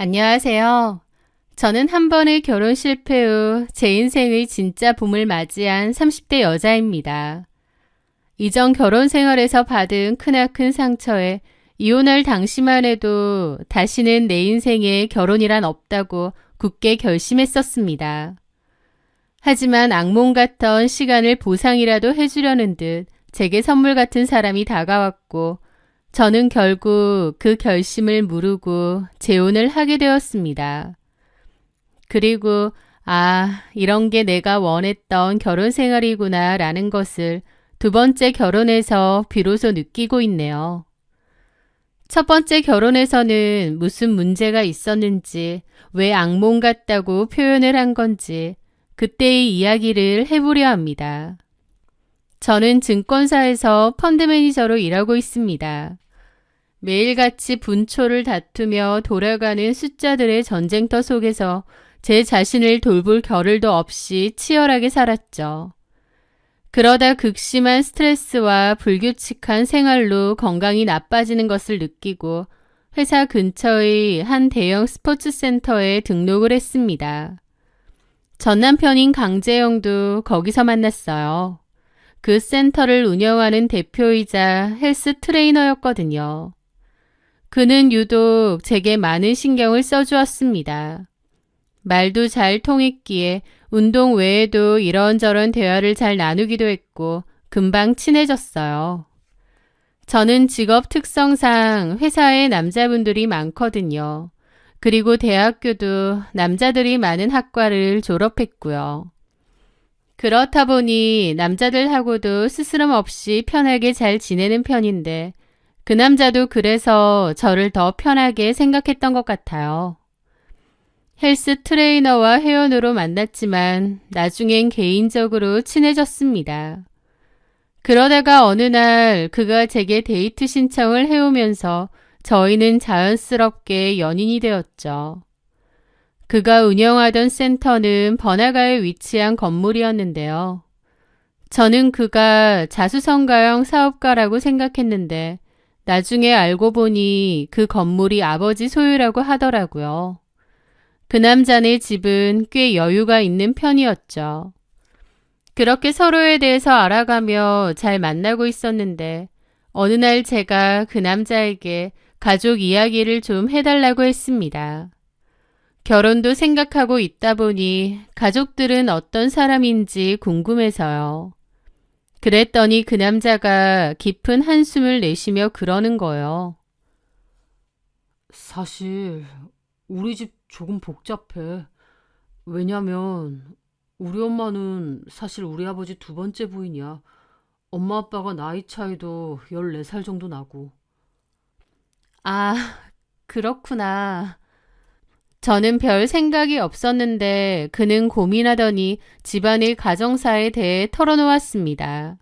안녕하세요. 저는 한 번의 결혼 실패 후 제 인생의 진짜 봄을 맞이한 30대 여자입니다. 이전 결혼 생활에서 받은 크나큰 상처에 이혼할 당시만 해도 다시는 내 인생에 결혼이란 없다고 굳게 결심했었습니다. 하지만 악몽 같던 시간을 보상이라도 해주려는 듯 제게 선물 같은 사람이 다가왔고 저는 결국 그 결심을 무르고 재혼을 하게 되었습니다. 그리고 이런 게 내가 원했던 결혼 생활이구나 라는 것을 두 번째 결혼에서 비로소 느끼고 있네요. 첫 번째 결혼에서는 무슨 문제가 있었는지, 왜 악몽 같다고 표현을 한 건지 그때의 이야기를 해보려 합니다. 저는 증권사에서 펀드 매니저로 일하고 있습니다. 매일같이 분초를 다투며 돌아가는 숫자들의 전쟁터 속에서 제 자신을 돌볼 겨를도 없이 치열하게 살았죠. 그러다 극심한 스트레스와 불규칙한 생활로 건강이 나빠지는 것을 느끼고 회사 근처의 한 대형 스포츠 센터에 등록을 했습니다. 전 남편인 강재영도 거기서 만났어요. 그 센터를 운영하는 대표이자 헬스 트레이너였거든요. 그는 유독 제게 많은 신경을 써주었습니다. 말도 잘 통했기에 운동 외에도 이런저런 대화를 잘 나누기도 했고 금방 친해졌어요. 저는 직업 특성상 회사에 남자분들이 많거든요. 그리고 대학교도 남자들이 많은 학과를 졸업했고요. 그렇다 보니 남자들하고도 스스럼 없이 편하게 잘 지내는 편인데 그 남자도 그래서 저를 더 편하게 생각했던 것 같아요. 헬스 트레이너와 회원으로 만났지만 나중엔 개인적으로 친해졌습니다. 그러다가 어느 날 그가 제게 데이트 신청을 해오면서 저희는 자연스럽게 연인이 되었죠. 그가 운영하던 센터는 번화가에 위치한 건물이었는데요. 저는 그가 자수성가형 사업가라고 생각했는데 나중에 알고 보니 그 건물이 아버지 소유라고 하더라고요. 그 남자네 집은 꽤 여유가 있는 편이었죠. 그렇게 서로에 대해서 알아가며 잘 만나고 있었는데 어느 날 제가 그 남자에게 가족 이야기를 좀 해달라고 했습니다. 결혼도 생각하고 있다 보니 가족들은 어떤 사람인지 궁금해서요. 그랬더니 그 남자가 깊은 한숨을 내쉬며 그러는 거예요. 사실 우리 집 조금 복잡해. 왜냐면 우리 엄마는 사실 우리 아버지 두 번째 부인이야. 엄마 아빠가 나이 차이도 14살 정도 나고. 아, 그렇구나. 저는 별 생각이 없었는데 그는 고민하더니 집안의 가정사에 대해 털어놓았습니다.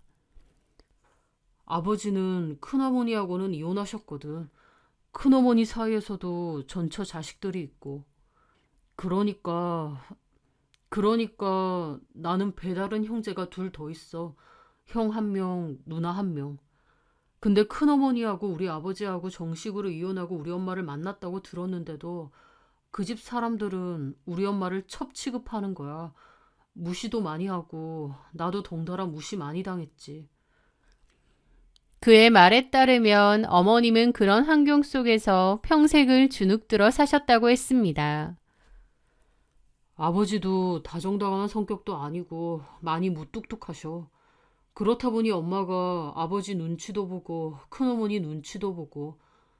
아버지는 큰어머니하고는 이혼하셨거든. 큰어머니 사이에서도 전처 자식들이 있고. 그러니까 나는 배다른 형제가 둘 더 있어. 형 한 명, 누나 한 명. 근데 큰어머니하고 우리 아버지하고 정식으로 이혼하고 우리 엄마를 만났다고 들었는데도 그 집 사람들은 우리 엄마를 첩 취급하는 거야. 무시도 많이 하고 나도 덩달아 무시 많이 당했지. 그의 말에 따르면 어머님은 그런 환경 속에서 평생을 주눅들어 사셨다고 했습니다. 아버지도 다정다감한 성격도 아니고 많이 무뚝뚝하셔. 그렇다 보니 엄마가 아버지 눈치도 보고 큰어머니 눈치도 보고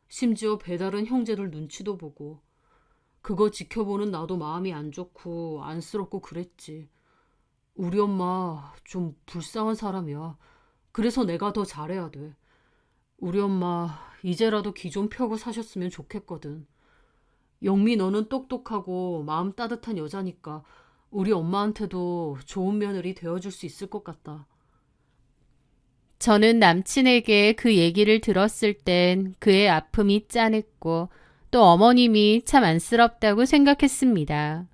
심지어 배다른 형제들 눈치도 보고 그거 지켜보는 나도 마음이 안 좋고 안쓰럽고 그랬지. 우리 엄마 좀 불쌍한 사람이야. 그래서 내가 더 잘해야 돼. 우리 엄마 이제라도 기 좀 펴고 사셨으면 좋겠거든. 영미 너는 똑똑하고 마음 따뜻한 여자니까 우리 엄마한테도 좋은 며느리 되어줄 수 있을 것 같다. 저는 남친에게 그 얘기를 들었을 땐 그의 아픔이 짠했고 또 어머님이 참 안쓰럽다고 생각했습니다.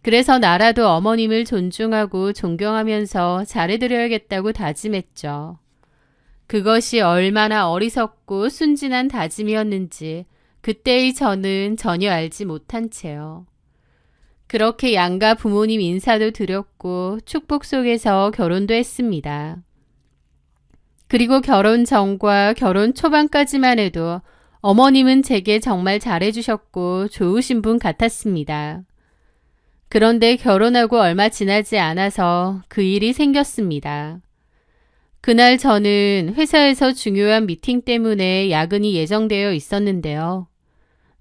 그래서 나라도 어머님을 존중하고 존경하면서 잘해드려야겠다고 다짐했죠. 그것이 얼마나 어리석고 순진한 다짐이었는지 그때의 저는 전혀 알지 못한 채요. 그렇게 양가 부모님 인사도 드렸고 축복 속에서 결혼도 했습니다. 그리고 결혼 전과 결혼 초반까지만 해도 어머님은 제게 정말 잘해주셨고 좋으신 분 같았습니다. 그런데 결혼하고 얼마 지나지 않아서 그 일이 생겼습니다. 그날 저는 회사에서 중요한 미팅 때문에 야근이 예정되어 있었는데요.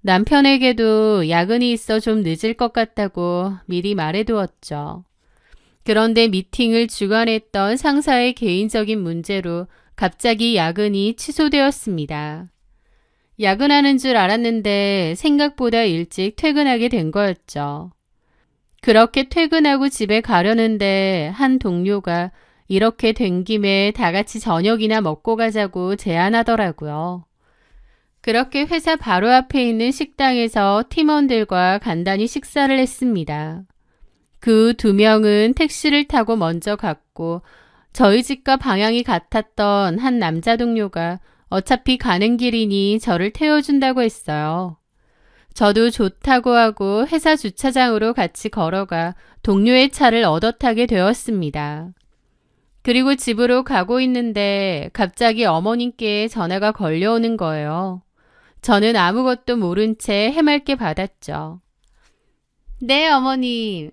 남편에게도 야근이 있어 좀 늦을 것 같다고 미리 말해두었죠. 그런데 미팅을 주관했던 상사의 개인적인 문제로 갑자기 야근이 취소되었습니다. 야근하는 줄 알았는데 생각보다 일찍 퇴근하게 된 거였죠. 그렇게 퇴근하고 집에 가려는데 한 동료가 이렇게 된 김에 다 같이 저녁이나 먹고 가자고 제안하더라고요. 그렇게 회사 바로 앞에 있는 식당에서 팀원들과 간단히 식사를 했습니다. 그 두 명은 택시를 타고 먼저 갔고 저희 집과 방향이 같았던 한 남자 동료가 어차피 가는 길이니 저를 태워준다고 했어요. 저도 좋다고 하고 회사 주차장으로 같이 걸어가 동료의 차를 얻어 타게 되었습니다. 그리고 집으로 가고 있는데 갑자기 어머님께 전화가 걸려오는 거예요. 저는 아무것도 모른 채 해맑게 받았죠. 네, 어머님.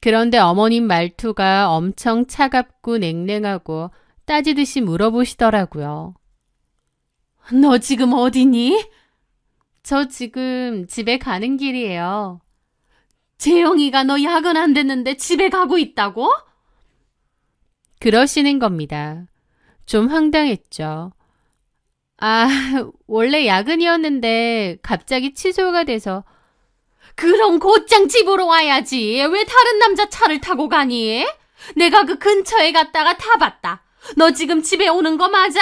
그런데 어머님 말투가 엄청 차갑고 냉랭하고 따지듯이 물어보시더라고요. 너 지금 어디니? 저 지금 집에 가는 길이에요. 재영이가 너 야근 안 됐는데 집에 가고 있다고? 그러시는 겁니다. 좀 황당했죠. 아, 원래 야근이었는데 갑자기 취소가 돼서. 그럼 곧장 집으로 와야지. 왜 다른 남자 차를 타고 가니? 내가 그 근처에 갔다가 타봤다. 너 지금 집에 오는 거 맞아?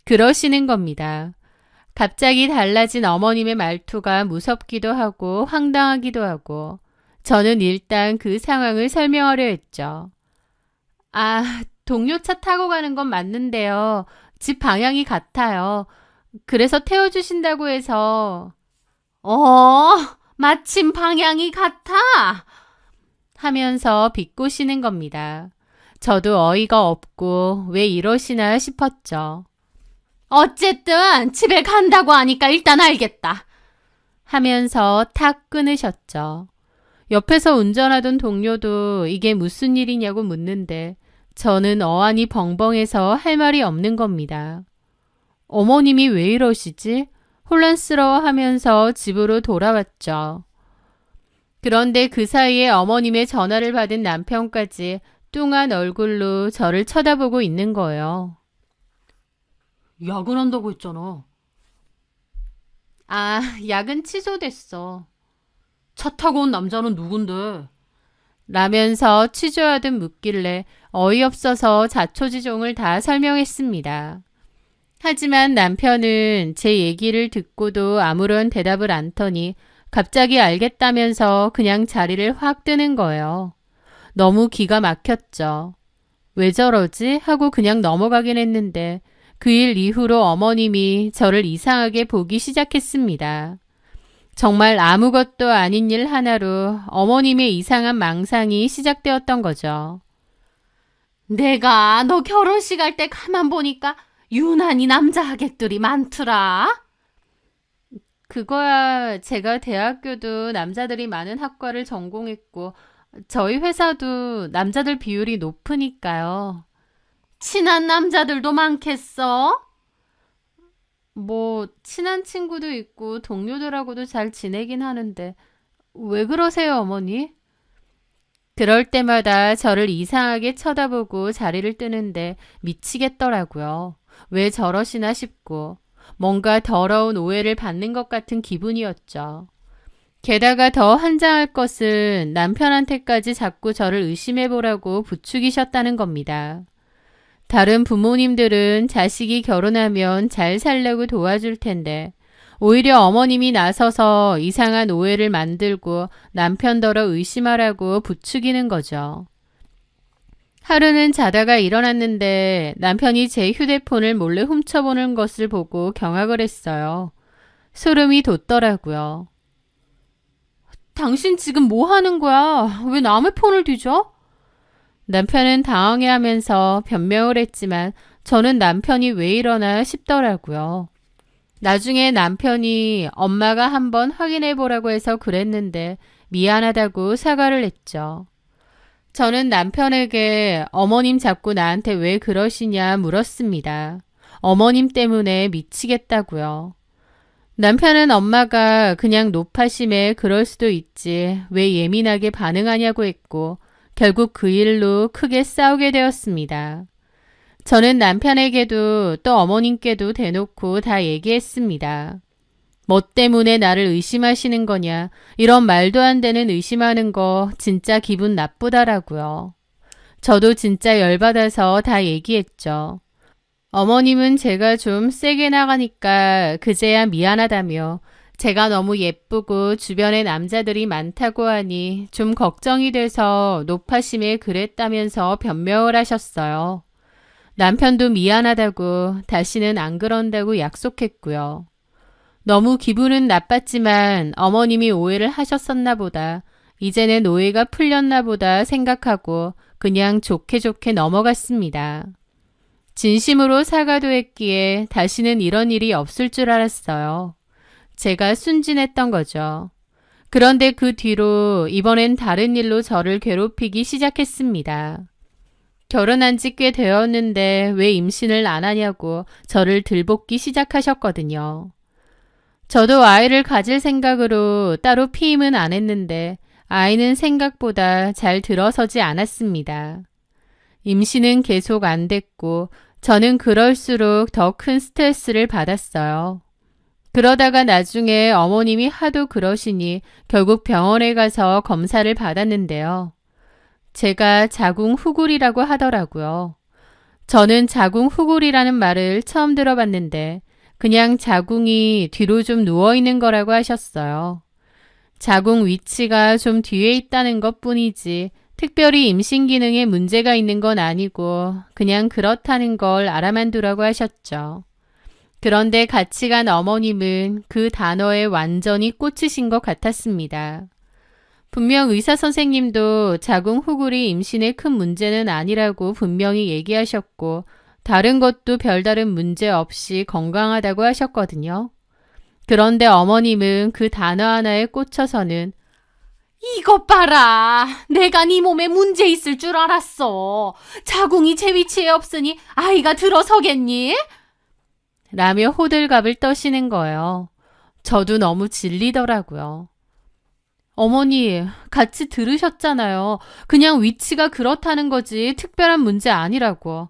그러시는 겁니다. 갑자기 달라진 어머님의 말투가 무섭기도 하고 황당하기도 하고 저는 일단 그 상황을 설명하려 했죠. 아, 동료 차 타고 가는 건 맞는데요. 집 방향이 같아요. 그래서 태워주신다고 해서. 마침 방향이 같아? 하면서 비꼬시는 겁니다. 저도 어이가 없고 왜 이러시나 싶었죠. 어쨌든 집에 간다고 하니까 일단 알겠다. 하면서 탁 끊으셨죠. 옆에서 운전하던 동료도 이게 무슨 일이냐고 묻는데 저는 어안이 벙벙해서 할 말이 없는 겁니다. 어머님이 왜 이러시지? 혼란스러워하면서 집으로 돌아왔죠. 그런데 그 사이에 어머님의 전화를 받은 남편까지 뚱한 얼굴로 저를 쳐다보고 있는 거예요. 야근한다고 했잖아. 아, 야근 취소됐어. 차 타고 온 남자는 누군데? 라면서 취조하듯 묻길래 어이없어서 자초지종을 다 설명했습니다. 하지만 남편은 제 얘기를 듣고도 아무런 대답을 않더니 갑자기 알겠다면서 그냥 자리를 확 뜨는 거예요. 너무 기가 막혔죠. 왜 저러지? 하고 그냥 넘어가긴 했는데 그 일 이후로 어머님이 저를 이상하게 보기 시작했습니다. 정말 아무것도 아닌 일 하나로 어머님의 이상한 망상이 시작되었던 거죠. 내가 너 결혼식 할 때 가만 보니까 유난히 남자 하객들이 많더라. 그거야 제가 대학교도 남자들이 많은 학과를 전공했고 저희 회사도 남자들 비율이 높으니까요. 친한 남자들도 많겠어? 뭐 친한 친구도 있고 동료들하고도 잘 지내긴 하는데 왜 그러세요, 어머니? 그럴 때마다 저를 이상하게 쳐다보고 자리를 뜨는데 미치겠더라고요. 왜 저러시나 싶고 뭔가 더러운 오해를 받는 것 같은 기분이었죠. 게다가 더 한장할 것은 남편한테까지 자꾸 저를 의심해보라고 부추기셨다는 겁니다. 다른 부모님들은 자식이 결혼하면 잘 살려고 도와줄 텐데 오히려 어머님이 나서서 이상한 오해를 만들고 남편더러 의심하라고 부추기는 거죠. 하루는 자다가 일어났는데 남편이 제 휴대폰을 몰래 훔쳐보는 것을 보고 경악을 했어요. 소름이 돋더라고요. 당신 지금 뭐 하는 거야? 왜 남의 폰을 뒤져? 남편은 당황해하면서 변명을 했지만 저는 남편이 왜 이러나 싶더라고요. 나중에 남편이 엄마가 한번 확인해 보라고 해서 그랬는데 미안하다고 사과를 했죠. 저는 남편에게 어머님 자꾸 나한테 왜 그러시냐 물었습니다. 어머님 때문에 미치겠다고요. 남편은 엄마가 그냥 노파심에 그럴 수도 있지 왜 예민하게 반응하냐고 했고 결국 그 일로 크게 싸우게 되었습니다. 저는 남편에게도 또 어머님께도 대놓고 다 얘기했습니다. 뭐 때문에 나를 의심하시는 거냐, 이런 말도 안 되는 의심하는 거 진짜 기분 나쁘다라고요. 저도 진짜 열받아서 다 얘기했죠. 어머님은 제가 좀 세게 나가니까 그제야 미안하다며 제가 너무 예쁘고 주변에 남자들이 많다고 하니 좀 걱정이 돼서 노파심에 그랬다면서 변명을 하셨어요. 남편도 미안하다고 다시는 안 그런다고 약속했고요. 너무 기분은 나빴지만 어머님이 오해를 하셨었나 보다. 이제는 오해가 풀렸나 보다 생각하고 그냥 좋게 좋게 넘어갔습니다. 진심으로 사과도 했기에 다시는 이런 일이 없을 줄 알았어요. 제가 순진했던 거죠. 그런데 그 뒤로 이번엔 다른 일로 저를 괴롭히기 시작했습니다. 결혼한 지 꽤 되었는데 왜 임신을 안 하냐고 저를 들볶기 시작하셨거든요. 저도 아이를 가질 생각으로 따로 피임은 안 했는데 아이는 생각보다 잘 들어서지 않았습니다. 임신은 계속 안 됐고 저는 그럴수록 더 큰 스트레스를 받았어요. 그러다가 나중에 어머님이 하도 그러시니 결국 병원에 가서 검사를 받았는데요. 제가 자궁 후굴이라고 하더라고요. 저는 자궁 후굴이라는 말을 처음 들어봤는데 그냥 자궁이 뒤로 좀 누워있는 거라고 하셨어요. 자궁 위치가 좀 뒤에 있다는 것 뿐이지 특별히 임신 기능에 문제가 있는 건 아니고 그냥 그렇다는 걸 알아만 두라고 하셨죠. 그런데 같이 간 어머님은 그 단어에 완전히 꽂히신 것 같았습니다. 분명 의사 선생님도 자궁 후굴이 임신에 큰 문제는 아니라고 분명히 얘기하셨고 다른 것도 별다른 문제 없이 건강하다고 하셨거든요. 그런데 어머님은 그 단어 하나에 꽂혀서는 이것 봐라. 내가 네 몸에 문제 있을 줄 알았어. 자궁이 제 위치에 없으니 아이가 들어서겠니? 라며 호들갑을 떠시는 거예요. 저도 너무 질리더라고요. 어머니, 같이 들으셨잖아요. 그냥 위치가 그렇다는 거지 특별한 문제 아니라고.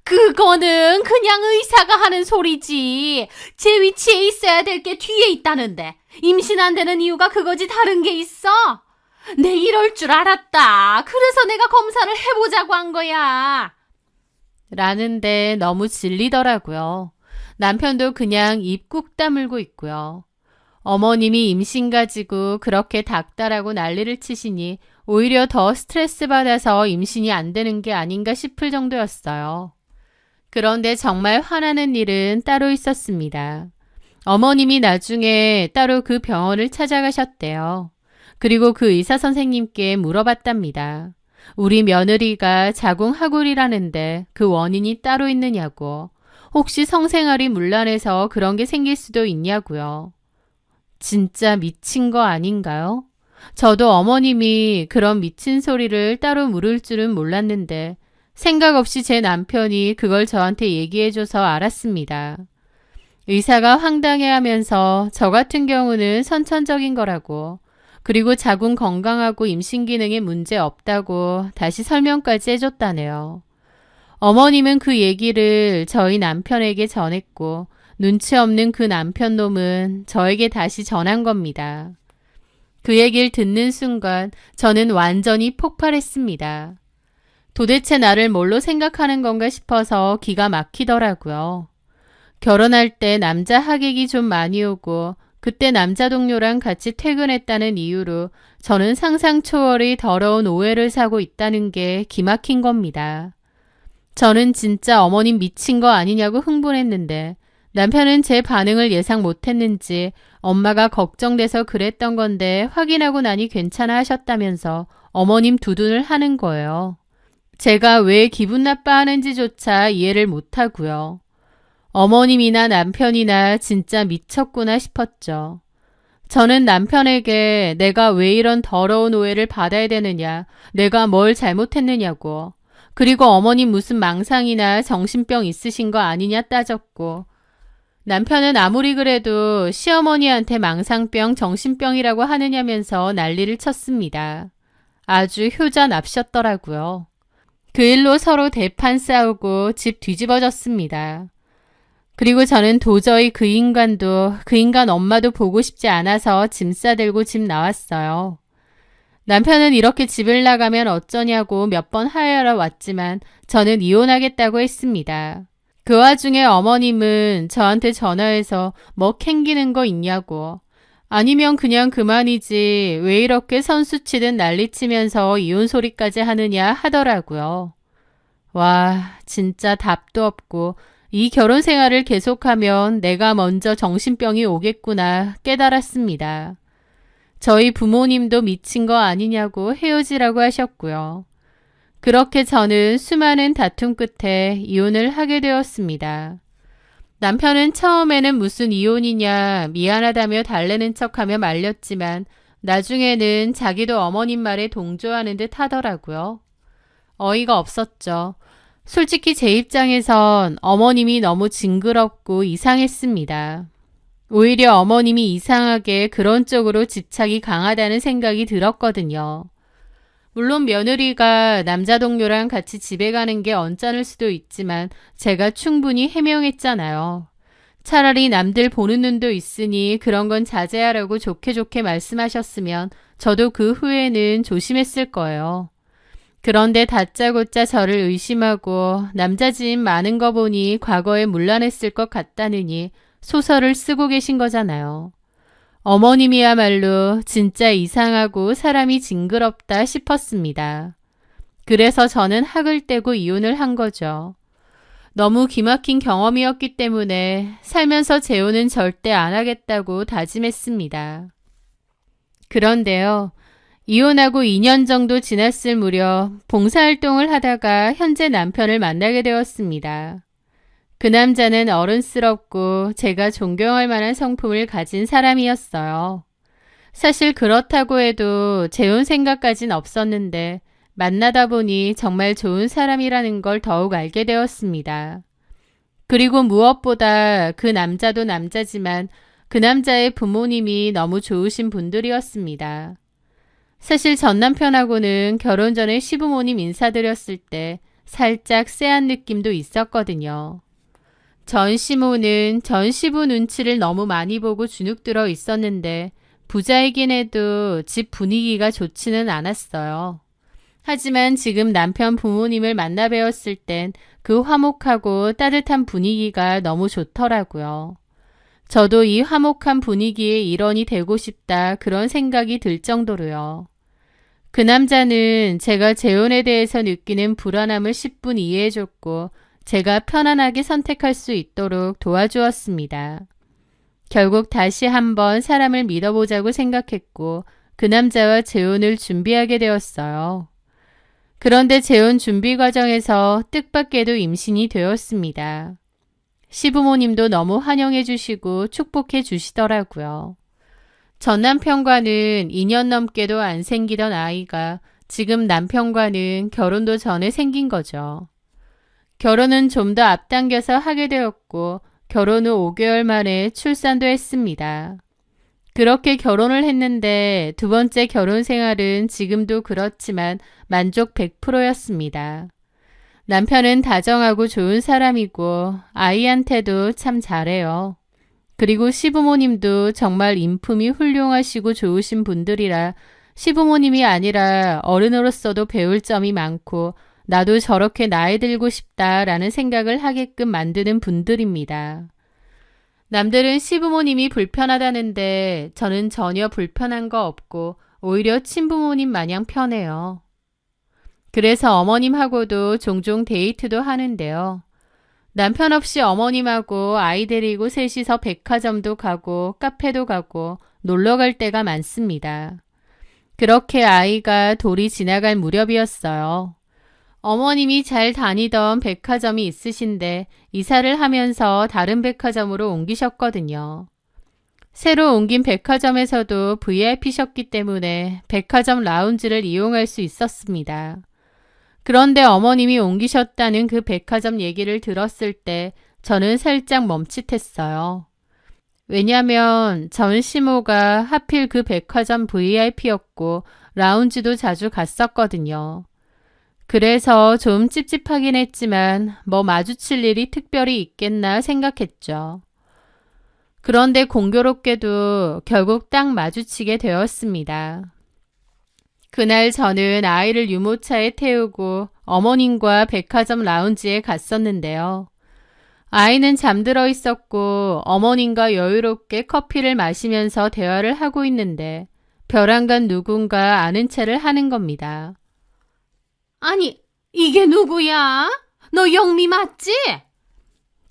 그거는 그냥 의사가 하는 소리지. 제 위치에 있어야 될 게 뒤에 있다는데 임신 안 되는 이유가 그거지 다른 게 있어? 내 이럴 줄 알았다. 그래서 내가 검사를 해보자고 한 거야. 라는데 너무 질리더라고요. 남편도 그냥 입 꾹 다물고 있고요. 어머님이 임신 가지고 그렇게 닥달하고 난리를 치시니 오히려 더 스트레스 받아서 임신이 안 되는 게 아닌가 싶을 정도였어요. 그런데 정말 화나는 일은 따로 있었습니다. 어머님이 나중에 따로 그 병원을 찾아가셨대요. 그리고 그 의사 선생님께 물어봤답니다. 우리 며느리가 자궁 하골이라는데 그 원인이 따로 있느냐고. 혹시 성생활이 문란해서 그런 게 생길 수도 있냐고요. 진짜 미친 거 아닌가요? 저도 어머님이 그런 미친 소리를 따로 물을 줄은 몰랐는데 생각 없이 제 남편이 그걸 저한테 얘기해줘서 알았습니다. 의사가 황당해하면서 저 같은 경우는 선천적인 거라고 그리고 자궁 건강하고 임신 기능에 문제 없다고 다시 설명까지 해줬다네요. 어머님은 그 얘기를 저희 남편에게 전했고 눈치 없는 그 남편 놈은 저에게 다시 전한 겁니다. 그 얘기를 듣는 순간 저는 완전히 폭발했습니다. 도대체 나를 뭘로 생각하는 건가 싶어서 기가 막히더라고요. 결혼할 때 남자 하객이 좀 많이 오고 그때 남자 동료랑 같이 퇴근했다는 이유로 저는 상상 초월의 더러운 오해를 사고 있다는 게 기막힌 겁니다. 저는 진짜 어머님 미친 거 아니냐고 흥분했는데 남편은 제 반응을 예상 못했는지 엄마가 걱정돼서 그랬던 건데 확인하고 나니 괜찮아 하셨다면서 어머님 두둔을 하는 거예요. 제가 왜 기분 나빠하는지조차 이해를 못하고요. 어머님이나 남편이나 진짜 미쳤구나 싶었죠. 저는 남편에게 내가 왜 이런 더러운 오해를 받아야 되느냐, 내가 뭘 잘못했느냐고, 그리고 어머님 무슨 망상이나 정신병 있으신 거 아니냐 따졌고, 남편은 아무리 그래도 시어머니한테 망상병, 정신병이라고 하느냐면서 난리를 쳤습니다. 아주 효자납셨더라고요. 그 일로 서로 대판 싸우고 집 뒤집어졌습니다. 그리고 저는 도저히 그 인간 엄마도 보고 싶지 않아서 짐 싸들고 집 나왔어요. 남편은 이렇게 집을 나가면 어쩌냐고 몇 번 하야하러 왔지만 저는 이혼하겠다고 했습니다. 그 와중에 어머님은 저한테 전화해서 뭐 캥기는 거 있냐고, 아니면 그냥 그만이지 왜 이렇게 선수치듯 난리치면서 이혼 소리까지 하느냐 하더라고요. 와, 진짜 답도 없고 이 결혼 생활을 계속하면 내가 먼저 정신병이 오겠구나 깨달았습니다. 저희 부모님도 미친 거 아니냐고 헤어지라고 하셨고요. 그렇게 저는 수많은 다툼 끝에 이혼을 하게 되었습니다. 남편은 처음에는 무슨 이혼이냐 미안하다며 달래는 척하며 말렸지만 나중에는 자기도 어머님 말에 동조하는 듯 하더라고요. 어이가 없었죠. 솔직히 제 입장에선 어머님이 너무 징그럽고 이상했습니다. 오히려 어머님이 이상하게 그런 쪽으로 집착이 강하다는 생각이 들었거든요. 물론 며느리가 남자 동료랑 같이 집에 가는 게 언짢을 수도 있지만 제가 충분히 해명했잖아요. 차라리 남들 보는 눈도 있으니 그런 건 자제하라고 좋게 말씀하셨으면 저도 그 후에는 조심했을 거예요. 그런데 다짜고짜 저를 의심하고 남자 지인 많은 거 보니 과거에 문란했을 것 같다느니 소설을 쓰고 계신 거잖아요. 어머님이야말로 진짜 이상하고 사람이 징그럽다 싶었습니다. 그래서 저는 학을 떼고 이혼을 한 거죠. 너무 기막힌 경험이었기 때문에 살면서 재혼은 절대 안 하겠다고 다짐했습니다. 그런데요. 이혼하고 2년 정도 지났을 무렵 봉사활동을 하다가 현재 남편을 만나게 되었습니다. 그 남자는 어른스럽고 제가 존경할 만한 성품을 가진 사람이었어요. 사실 그렇다고 해도 재혼 생각까진 없었는데 만나다 보니 정말 좋은 사람이라는 걸 더욱 알게 되었습니다. 그리고 무엇보다 그 남자도 남자지만 그 남자의 부모님이 너무 좋으신 분들이었습니다. 사실 전 남편하고는 결혼 전에 시부모님 인사드렸을 때 살짝 쎄한 느낌도 있었거든요. 전 시모는 전 시부 눈치를 너무 많이 보고 주눅들어 있었는데 부자이긴 해도 집 분위기가 좋지는 않았어요. 하지만 지금 남편 부모님을 만나 뵈었을 땐 그 화목하고 따뜻한 분위기가 너무 좋더라고요. 저도 이 화목한 분위기의 일원이 되고 싶다 그런 생각이 들 정도로요. 그 남자는 제가 재혼에 대해서 느끼는 불안함을 10분 이해해줬고 제가 편안하게 선택할 수 있도록 도와주었습니다. 결국 다시 한번 사람을 믿어보자고 생각했고 그 남자와 재혼을 준비하게 되었어요. 그런데 재혼 준비 과정에서 뜻밖에도 임신이 되었습니다. 시부모님도 너무 환영해 주시고 축복해 주시더라고요. 전 남편과는 2년 넘게도 안 생기던 아이가 지금 남편과는 결혼도 전에 생긴 거죠. 결혼은 좀 더 앞당겨서 하게 되었고 결혼 후 5개월 만에 출산도 했습니다. 그렇게 결혼을 했는데 두 번째 결혼 생활은 지금도 그렇지만 만족 100%였습니다. 남편은 다정하고 좋은 사람이고 아이한테도 참 잘해요. 그리고 시부모님도 정말 인품이 훌륭하시고 좋으신 분들이라 시부모님이 아니라 어른으로서도 배울 점이 많고 나도 저렇게 나이 들고 싶다라는 생각을 하게끔 만드는 분들입니다. 남들은 시부모님이 불편하다는데 저는 전혀 불편한 거 없고 오히려 친부모님 마냥 편해요. 그래서 어머님하고도 종종 데이트도 하는데요. 남편 없이 어머님하고 아이 데리고 셋이서 백화점도 가고 카페도 가고 놀러 갈 때가 많습니다. 그렇게 아이가 돌이 지나갈 무렵이었어요. 어머님이 잘 다니던 백화점이 있으신데 이사를 하면서 다른 백화점으로 옮기셨거든요. 새로 옮긴 백화점에서도 VIP셨기 때문에 백화점 라운지를 이용할 수 있었습니다. 그런데 어머님이 옮기셨다는 그 백화점 얘기를 들었을 때 저는 살짝 멈칫했어요. 왜냐면 전 시모가 하필 그 백화점 VIP였고 라운지도 자주 갔었거든요. 그래서 좀 찝찝하긴 했지만 뭐 마주칠 일이 특별히 있겠나 생각했죠. 그런데 공교롭게도 결국 딱 마주치게 되었습니다. 그날 저는 아이를 유모차에 태우고 어머님과 백화점 라운지에 갔었는데요. 아이는 잠들어 있었고 어머님과 여유롭게 커피를 마시면서 대화를 하고 있는데 벼랑간 누군가 아는 체를 하는 겁니다. 아니, 이게 누구야? 너 영미 맞지?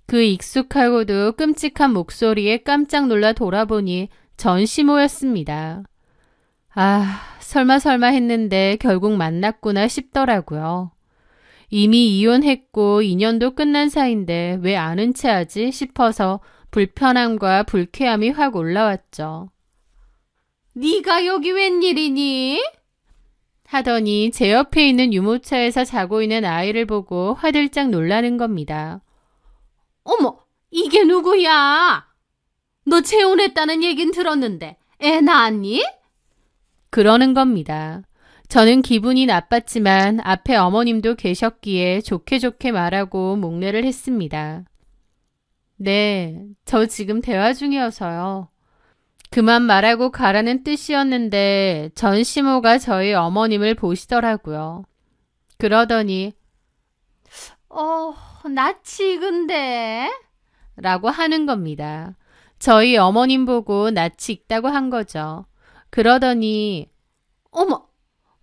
그 익숙하고도 끔찍한 목소리에 깜짝 놀라 돌아보니 전 시모였습니다. 아, 설마 했는데 결국 만났구나 싶더라고요. 이미 이혼했고 2년도 끝난 사이인데 왜 아는 체 하지 싶어서 불편함과 불쾌함이 확 올라왔죠. 네가 여기 웬일이니? 하더니 제 옆에 있는 유모차에서 자고 있는 아이를 보고 화들짝 놀라는 겁니다. 어머, 이게 누구야? 너 재혼했다는 얘긴 들었는데 애 낳았니? 그러는 겁니다. 저는 기분이 나빴지만 앞에 어머님도 계셨기에 좋게 말하고 목례를 했습니다. 네, 저 지금 대화 중이어서요. 그만 말하고 가라는 뜻이었는데 전 시모가 저희 어머님을 보시더라고요. 그러더니 낯이 익은데? 라고 하는 겁니다. 저희 어머님 보고 낯이 익다고 한 거죠. 그러더니 어머,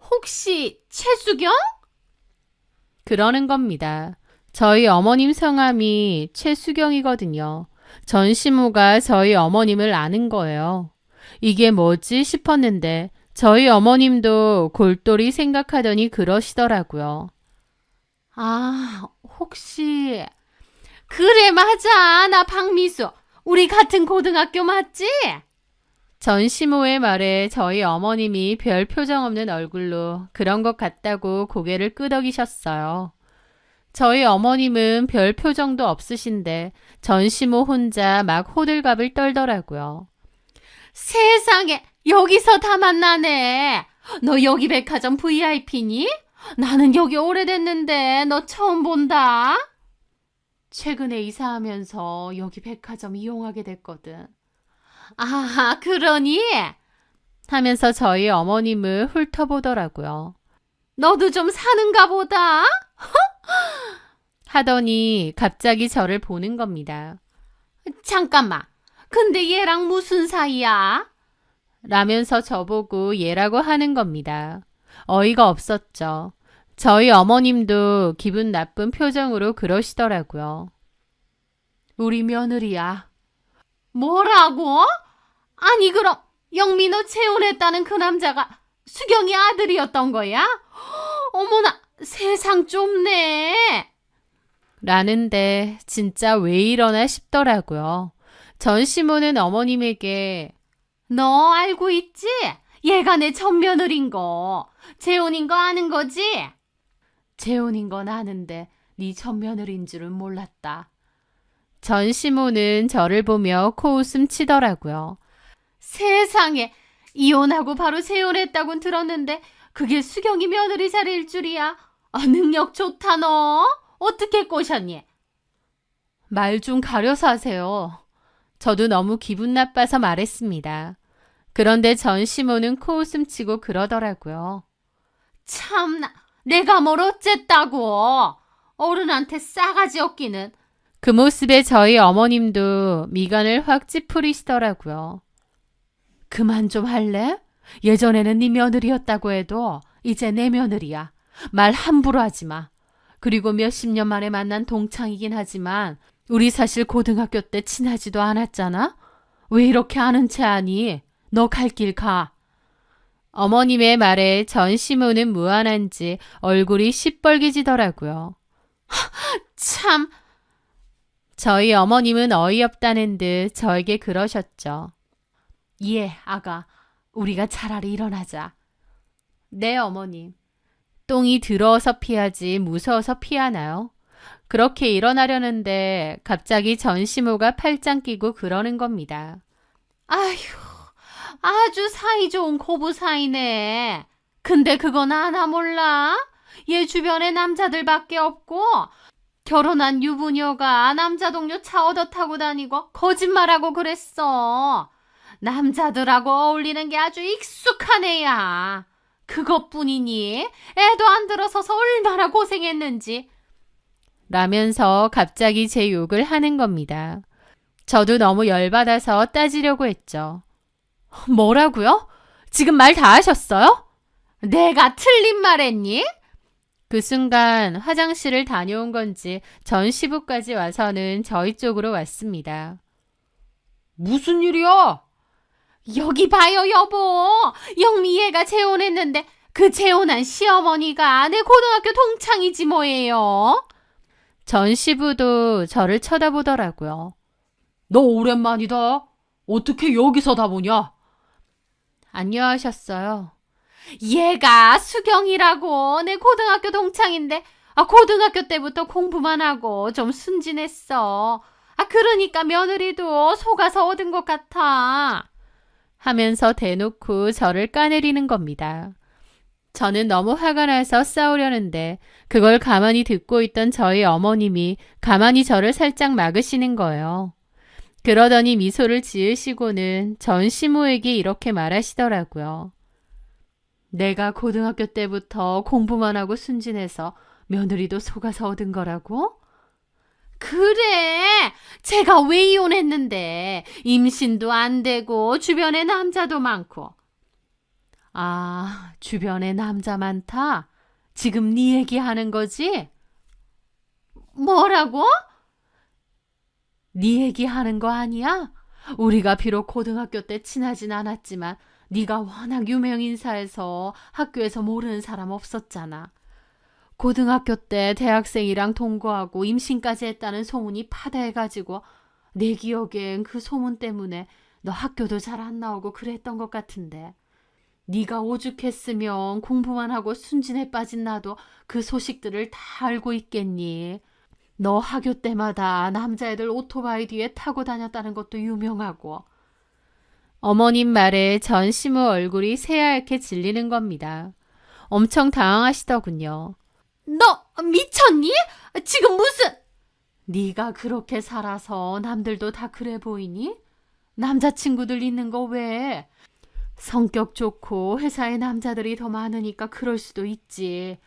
혹시 최수경? 그러는 겁니다. 저희 어머님 성함이 최수경이거든요. 전 시모가 저희 어머님을 아는 거예요. 이게 뭐지 싶었는데 저희 어머님도 골똘히 생각하더니 그러시더라고요. 아, 혹시 그래 맞아. 나 박미수. 우리 같은 고등학교 맞지? 전 시모의 말에 저희 어머님이 별 표정 없는 얼굴로 그런 것 같다고 고개를 끄덕이셨어요. 저희 어머님은 별 표정도 없으신데 전 시모 혼자 막 호들갑을 떨더라고요. 세상에, 여기서 다 만나네. 너 여기 백화점 VIP니? 나는 여기 오래됐는데 너 처음 본다. 최근에 이사하면서 여기 백화점 이용하게 됐거든. 아, 그러니? 하면서 저희 어머님을 훑어보더라고요. 너도 좀 사는가 보다. 하더니 갑자기 저를 보는 겁니다. 잠깐만. 근데 얘랑 무슨 사이야? 라면서 저보고 얘라고 하는 겁니다. 어이가 없었죠. 저희 어머님도 기분 나쁜 표정으로 그러시더라고요. 우리 며느리야. 뭐라고? 아니 그럼 영민호 재혼했다는 그 남자가 수경이 아들이었던 거야? 어머나, 세상 좁네. 라는데 진짜 왜 이러나 싶더라고요. 전 시모는 어머님에게 너 알고 있지? 얘가 내 전 며느린 거. 재혼인 거 아는 거지? 재혼인 건 아는데 네 전며느리인 줄은 몰랐다. 전 시모는 저를 보며 코웃음 치더라고요. 세상에, 이혼하고 바로 재혼했다곤 들었는데 그게 수경이 며느리 자리일 줄이야. 능력 좋다 너. 어떻게 꼬셨니? 말 좀 가려서 하세요. 저도 너무 기분 나빠서 말했습니다. 그런데 전 시모는 코웃음 치고 그러더라고요. 참나, 내가 뭘 어쨌다고. 어른한테 싸가지 없기는. 그 모습에 저희 어머님도 미간을 확 찌푸리시더라고요. 그만 좀 할래? 예전에는 네 며느리였다고 해도 이제 내 며느리야. 말 함부로 하지 마. 그리고 몇십 년 만에 만난 동창이긴 하지만 우리 사실 고등학교 때 친하지도 않았잖아? 왜 이렇게 아는 체 하니? 너 갈 길 가. 어머님의 말에 전 시모는 무안한지 얼굴이 시뻘개지더라고요. 참! 저희 어머님은 어이없다는 듯 저에게 그러셨죠. 예, 아가. 우리가 차라리 일어나자. 네, 어머님. 똥이 더러워서 피하지 무서워서 피하나요? 그렇게 일어나려는데 갑자기 전시모가 팔짱 끼고 그러는 겁니다. 아휴, 아주 사이 좋은 고부 사이네. 근데 그건 아나 몰라? 얘 주변에 남자들밖에 없고 결혼한 유부녀가 남자 동료 차 얻어 타고 다니고 거짓말하고 그랬어. 남자들하고 어울리는 게 아주 익숙한 애야. 그것뿐이니 애도 안 들어서서 얼마나 고생했는지. 라면서 갑자기 제 욕을 하는 겁니다. 저도 너무 열받아서 따지려고 했죠. 뭐라고요? 지금 말 다 하셨어요? 내가 틀린 말 했니? 그 순간 화장실을 다녀온 건지 전 시부까지 와서는 저희 쪽으로 왔습니다. 무슨 일이야? 여기 봐요, 여보. 영미애가 재혼했는데 그 재혼한 시어머니가 내 고등학교 동창이지 뭐예요. 전 시부도 저를 쳐다보더라고요. 너 오랜만이다. 어떻게 여기서 다 보냐? 안녕하셨어요. 얘가 수경이라고 내 고등학교 동창인데 고등학교 때부터 공부만 하고 좀 순진했어. 그러니까 며느리도 속아서 얻은 것 같아. 하면서 대놓고 저를 까내리는 겁니다. 저는 너무 화가 나서 싸우려는데 그걸 가만히 듣고 있던 저희 어머님이 가만히 저를 살짝 막으시는 거예요. 그러더니 미소를 지으시고는 전 시모에게 이렇게 말하시더라고요. 내가 고등학교 때부터 공부만 하고 순진해서 며느리도 속아서 얻은 거라고? 그래! 제가 왜 이혼했는데 임신도 안 되고 주변에 남자도 많고. 주변에 남자 많다? 지금 네 얘기하는 거지? 뭐라고? 네 얘기하는 거 아니야? 우리가 비록 고등학교 때 친하진 않았지만 네가 워낙 유명 인사해서 학교에서 모르는 사람 없었잖아. 고등학교 때 대학생이랑 동거하고 임신까지 했다는 소문이 파다해가지고 내 기억엔 그 소문 때문에 너 학교도 잘 안 나오고 그랬던 것 같은데. 네가 오죽했으면 공부만 하고 순진에 빠진 나도 그 소식들을 다 알고 있겠니? 너 학교 때마다 남자애들 오토바이 뒤에 타고 다녔다는 것도 유명하고. 어머님 말에 전 시모 얼굴이 새하얗게 질리는 겁니다. 엄청 당황하시더군요. 너 미쳤니? 지금 무슨... 네가 그렇게 살아서 남들도 다 그래 보이니? 남자친구들 있는 거 왜? 성격 좋고 회사에 남자들이 더 많으니까 그럴 수도 있지.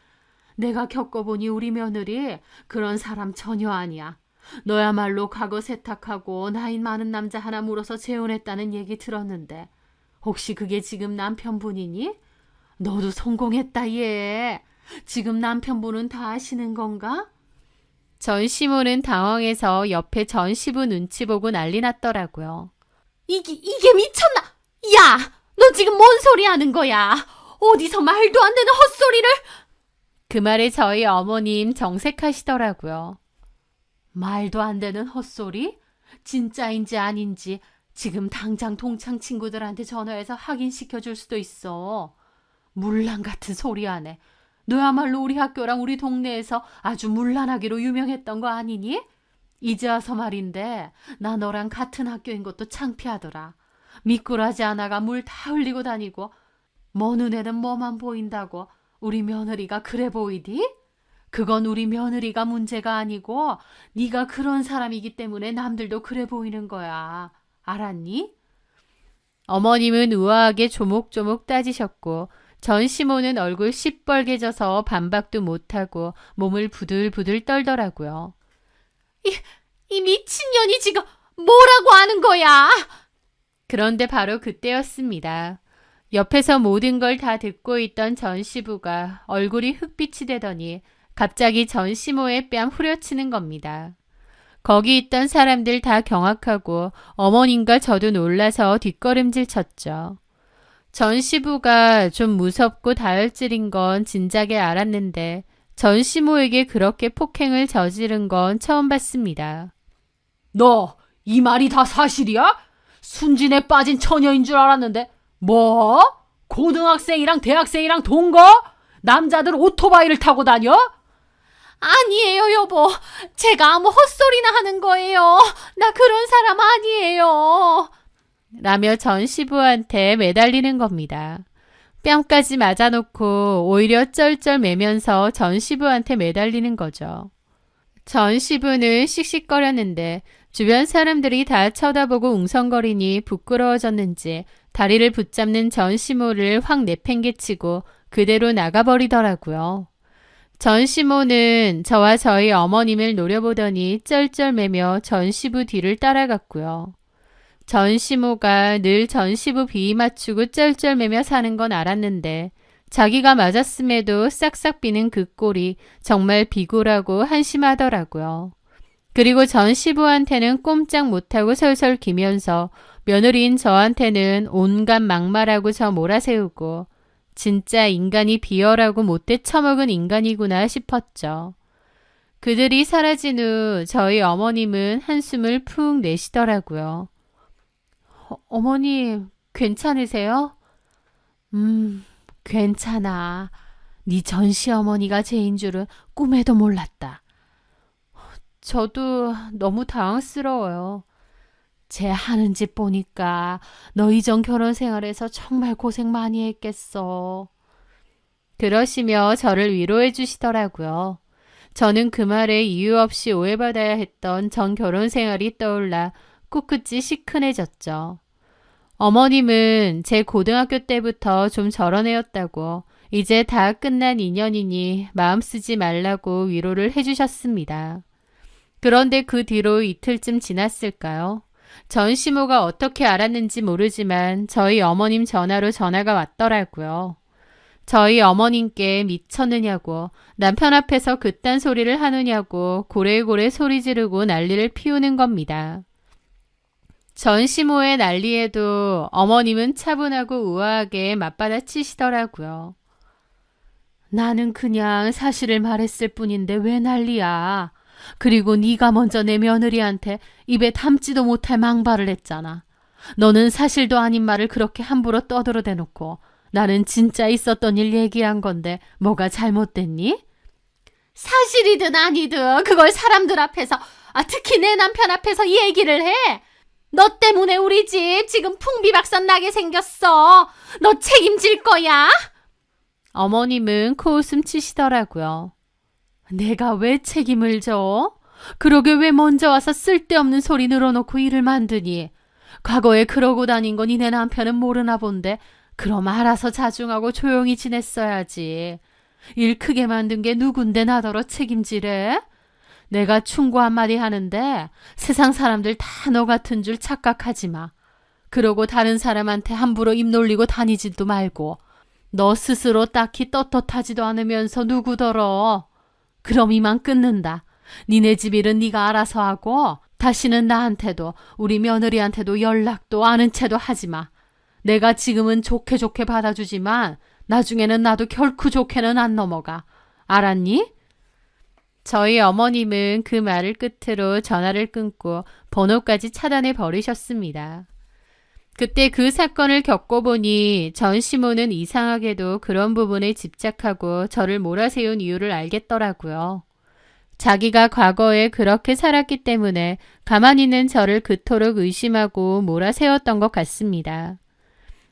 내가 겪어보니 우리 며느리 그런 사람 전혀 아니야. 너야말로 과거 세탁하고 나이 많은 남자 하나 물어서 재혼했다는 얘기 들었는데 혹시 그게 지금 남편분이니? 너도 성공했다 얘. 지금 남편분은 다 아시는 건가? 전 시모는 당황해서 옆에 전 시부 눈치 보고 난리 났더라고요. 이게 미쳤나? 야! 너 지금 뭔 소리 하는 거야? 어디서 말도 안 되는 헛소리를... 그 말에 저희 어머님 정색하시더라고요. 말도 안 되는 헛소리? 진짜인지 아닌지 지금 당장 동창 친구들한테 전화해서 확인시켜줄 수도 있어. 물란 같은 소리 하네. 너야말로 우리 학교랑 우리 동네에서 아주 물란하기로 유명했던 거 아니니? 이제 와서 말인데 나 너랑 같은 학교인 것도 창피하더라. 미꾸라지 하나가 물 다 흘리고 다니고 뭐 눈에는 뭐만 보인다고 우리 며느리가 그래 보이디? 그건 우리 며느리가 문제가 아니고 네가 그런 사람이기 때문에 남들도 그래 보이는 거야. 알았니? 어머님은 우아하게 조목조목 따지셨고 전 시모는 얼굴 시뻘개져서 반박도 못하고 몸을 부들부들 떨더라고요. 이 미친년이 지금 뭐라고 하는 거야? 그런데 바로 그때였습니다. 옆에서 모든 걸 다 듣고 있던 전시부가 얼굴이 흑빛이 되더니 갑자기 전시모의 뺨 후려치는 겁니다. 거기 있던 사람들 다 경악하고 어머님과 저도 놀라서 뒷걸음질 쳤죠. 전시부가 좀 무섭고 다혈질인 건 진작에 알았는데 전시모에게 그렇게 폭행을 저지른 건 처음 봤습니다. 너 이 말이 다 사실이야? 순진에 빠진 처녀인 줄 알았는데 뭐? 고등학생이랑 대학생이랑 동거? 남자들 오토바이를 타고 다녀? 아니에요, 여보. 제가 아무 헛소리나 하는 거예요. 나 그런 사람 아니에요. 라며 전시부한테 매달리는 겁니다. 뺨까지 맞아놓고 오히려 쩔쩔매면서 전시부한테 매달리는 거죠. 전시부는 씩씩거렸는데 주변 사람들이 다 쳐다보고 웅성거리니 부끄러워졌는지 다리를 붙잡는 전시모를 확 내팽개치고 그대로 나가버리더라고요. 전시모는 저와 저희 어머님을 노려보더니 쩔쩔매며 전시부 뒤를 따라갔고요. 전시모가 늘 전시부 비위 맞추고 쩔쩔매며 사는 건 알았는데 자기가 맞았음에도 싹싹 비는 그 꼴이 정말 비굴하고 한심하더라고요. 그리고 전시부한테는 꼼짝 못하고 설설 기면서 며느리인 저한테는 온갖 막말하고 저 몰아세우고 진짜 인간이 비열하고 못돼 처먹은 인간이구나 싶었죠. 그들이 사라진 후 저희 어머님은 한숨을 푹 내쉬더라고요. 어머님, 괜찮으세요? 괜찮아. 네 전시 어머니가 죄인 줄은 꿈에도 몰랐다. 저도 너무 당황스러워요. 쟤 하는 짓 보니까 너 이전 결혼 생활에서 정말 고생 많이 했겠어. 그러시며 저를 위로해 주시더라고요. 저는 그 말에 이유 없이 오해받아야 했던 전 결혼 생활이 떠올라 코끝이 시큰해졌죠. 어머님은 제 고등학교 때부터 좀 저런 애였다고 이제 다 끝난 인연이니 마음 쓰지 말라고 위로를 해주셨습니다. 그런데 그 뒤로 이틀쯤 지났을까요? 전시모가 어떻게 알았는지 모르지만 저희 어머님 전화로 전화가 왔더라고요. 저희 어머님께 미쳤느냐고 남편 앞에서 그딴 소리를 하느냐고 고래고래 소리 지르고 난리를 피우는 겁니다. 전시모의 난리에도 어머님은 차분하고 우아하게 맞받아치시더라고요. 나는 그냥 사실을 말했을 뿐인데 왜 난리야. 그리고 네가 먼저 내 며느리한테 입에 담지도 못할 망발을 했잖아. 너는 사실도 아닌 말을 그렇게 함부로 떠들어대놓고 나는 진짜 있었던 일 얘기한 건데 뭐가 잘못됐니? 사실이든 아니든 그걸 사람들 앞에서 특히 내 남편 앞에서 얘기를 해. 너 때문에 우리 집 지금 풍비박산 나게 생겼어. 너 책임질 거야? 어머님은 코웃음 치시더라고요. 내가 왜 책임을 져? 그러게 왜 먼저 와서 쓸데없는 소리 늘어놓고 일을 만드니? 과거에 그러고 다닌 거 니네 남편은 모르나 본데 그럼 알아서 자중하고 조용히 지냈어야지. 일 크게 만든 게 누군데 나더러 책임지래? 내가 충고 한마디 하는데 세상 사람들 다 너 같은 줄 착각하지 마. 그러고 다른 사람한테 함부로 입 놀리고 다니지도 말고 너 스스로 딱히 떳떳하지도 않으면서 누구더러. 그럼 이만 끊는다. 니네 집 일은 네가 알아서 하고 다시는 나한테도 우리 며느리한테도 연락도 아는 채도 하지 마. 내가 지금은 좋게 좋게 받아주지만 나중에는 나도 결코 좋게는 안 넘어가. 알았니? 저희 어머님은 그 말을 끝으로 전화를 끊고 번호까지 차단해 버리셨습니다. 그때 그 사건을 겪어보니 전시모는 이상하게도 그런 부분에 집착하고 저를 몰아세운 이유를 알겠더라고요. 자기가 과거에 그렇게 살았기 때문에 가만히 있는 저를 그토록 의심하고 몰아세웠던 것 같습니다.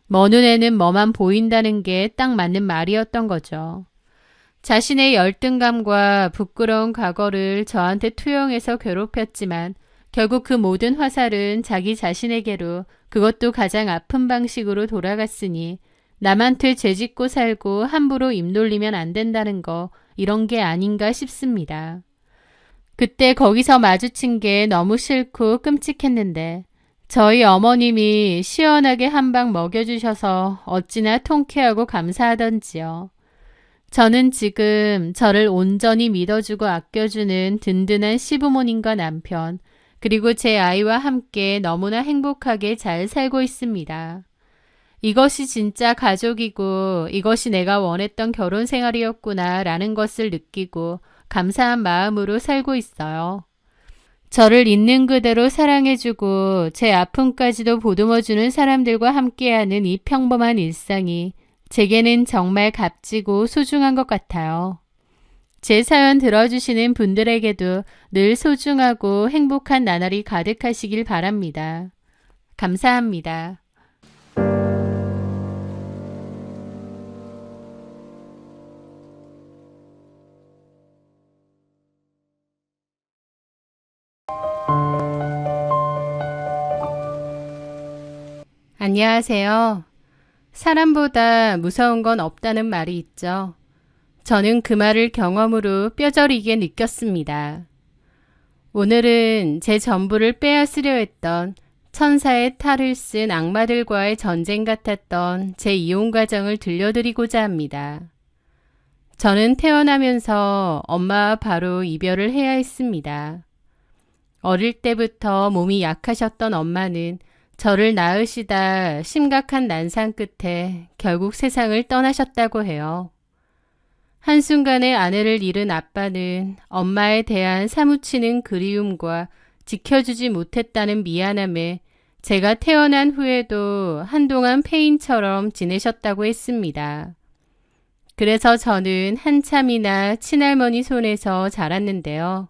먼 눈에는 뭐만 보인다는 게 딱 맞는 말이었던 거죠. 자신의 열등감과 부끄러운 과거를 저한테 투영해서 괴롭혔지만 결국 그 모든 화살은 자기 자신에게로 그것도 가장 아픈 방식으로 돌아갔으니 남한테 죄짓고 살고 함부로 입 놀리면 안 된다는 거 이런 게 아닌가 싶습니다. 그때 거기서 마주친 게 너무 싫고 끔찍했는데 저희 어머님이 시원하게 한 방 먹여주셔서 어찌나 통쾌하고 감사하던지요. 저는 지금 저를 온전히 믿어주고 아껴주는 든든한 시부모님과 남편, 그리고 제 아이와 함께 너무나 행복하게 잘 살고 있습니다. 이것이 진짜 가족이고 이것이 내가 원했던 결혼 생활이었구나 라는 것을 느끼고 감사한 마음으로 살고 있어요. 저를 있는 그대로 사랑해주고 제 아픔까지도 보듬어주는 사람들과 함께하는 이 평범한 일상이 제게는 정말 값지고 소중한 것 같아요. 제 사연 들어주시는 분들에게도 늘 소중하고 행복한 나날이 가득하시길 바랍니다. 감사합니다. 안녕하세요. 사람보다 무서운 건 없다는 말이 있죠. 저는 그 말을 경험으로 뼈저리게 느꼈습니다. 오늘은 제 전부를 빼앗으려 했던 천사의 탈을 쓴 악마들과의 전쟁 같았던 제 이혼 과정을 들려드리고자 합니다. 저는 태어나면서 엄마와 바로 이별을 해야 했습니다. 어릴 때부터 몸이 약하셨던 엄마는 저를 낳으시다 심각한 난상 끝에 결국 세상을 떠나셨다고 해요. 한순간에 아내를 잃은 아빠는 엄마에 대한 사무치는 그리움과 지켜주지 못했다는 미안함에 제가 태어난 후에도 한동안 폐인처럼 지내셨다고 했습니다. 그래서 저는 한참이나 친할머니 손에서 자랐는데요.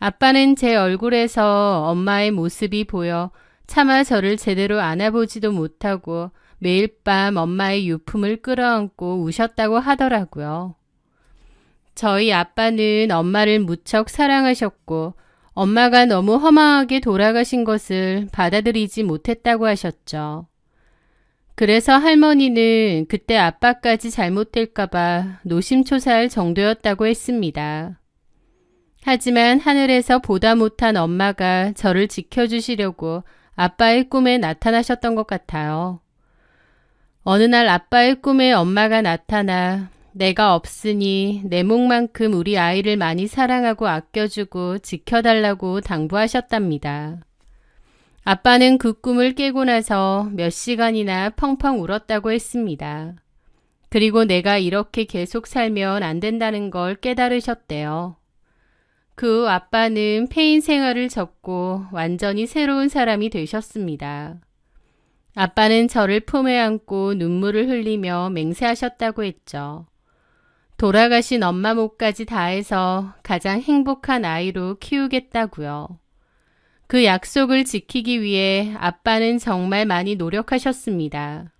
아빠는 제 얼굴에서 엄마의 모습이 보여 차마 저를 제대로 안아보지도 못하고 매일 밤 엄마의 유품을 끌어안고 우셨다고 하더라고요. 저희 아빠는 엄마를 무척 사랑하셨고 엄마가 너무 허망하게 돌아가신 것을 받아들이지 못했다고 하셨죠. 그래서 할머니는 그때 아빠까지 잘못될까봐 노심초사할 정도였다고 했습니다. 하지만 하늘에서 보다 못한 엄마가 저를 지켜주시려고 아빠의 꿈에 나타나셨던 것 같아요. 어느 날 아빠의 꿈에 엄마가 나타나 내가 없으니 내 몫만큼 우리 아이를 많이 사랑하고 아껴주고 지켜달라고 당부하셨답니다. 아빠는 그 꿈을 깨고 나서 몇 시간이나 펑펑 울었다고 했습니다. 그리고 내가 이렇게 계속 살면 안 된다는 걸 깨달으셨대요. 그 후 아빠는 폐인 생활을 접고 완전히 새로운 사람이 되셨습니다. 아빠는 저를 품에 안고 눈물을 흘리며 맹세하셨다고 했죠. 돌아가신 엄마 몫까지 다해서 가장 행복한 아이로 키우겠다고요. 그 약속을 지키기 위해 아빠는 정말 많이 노력하셨습니다.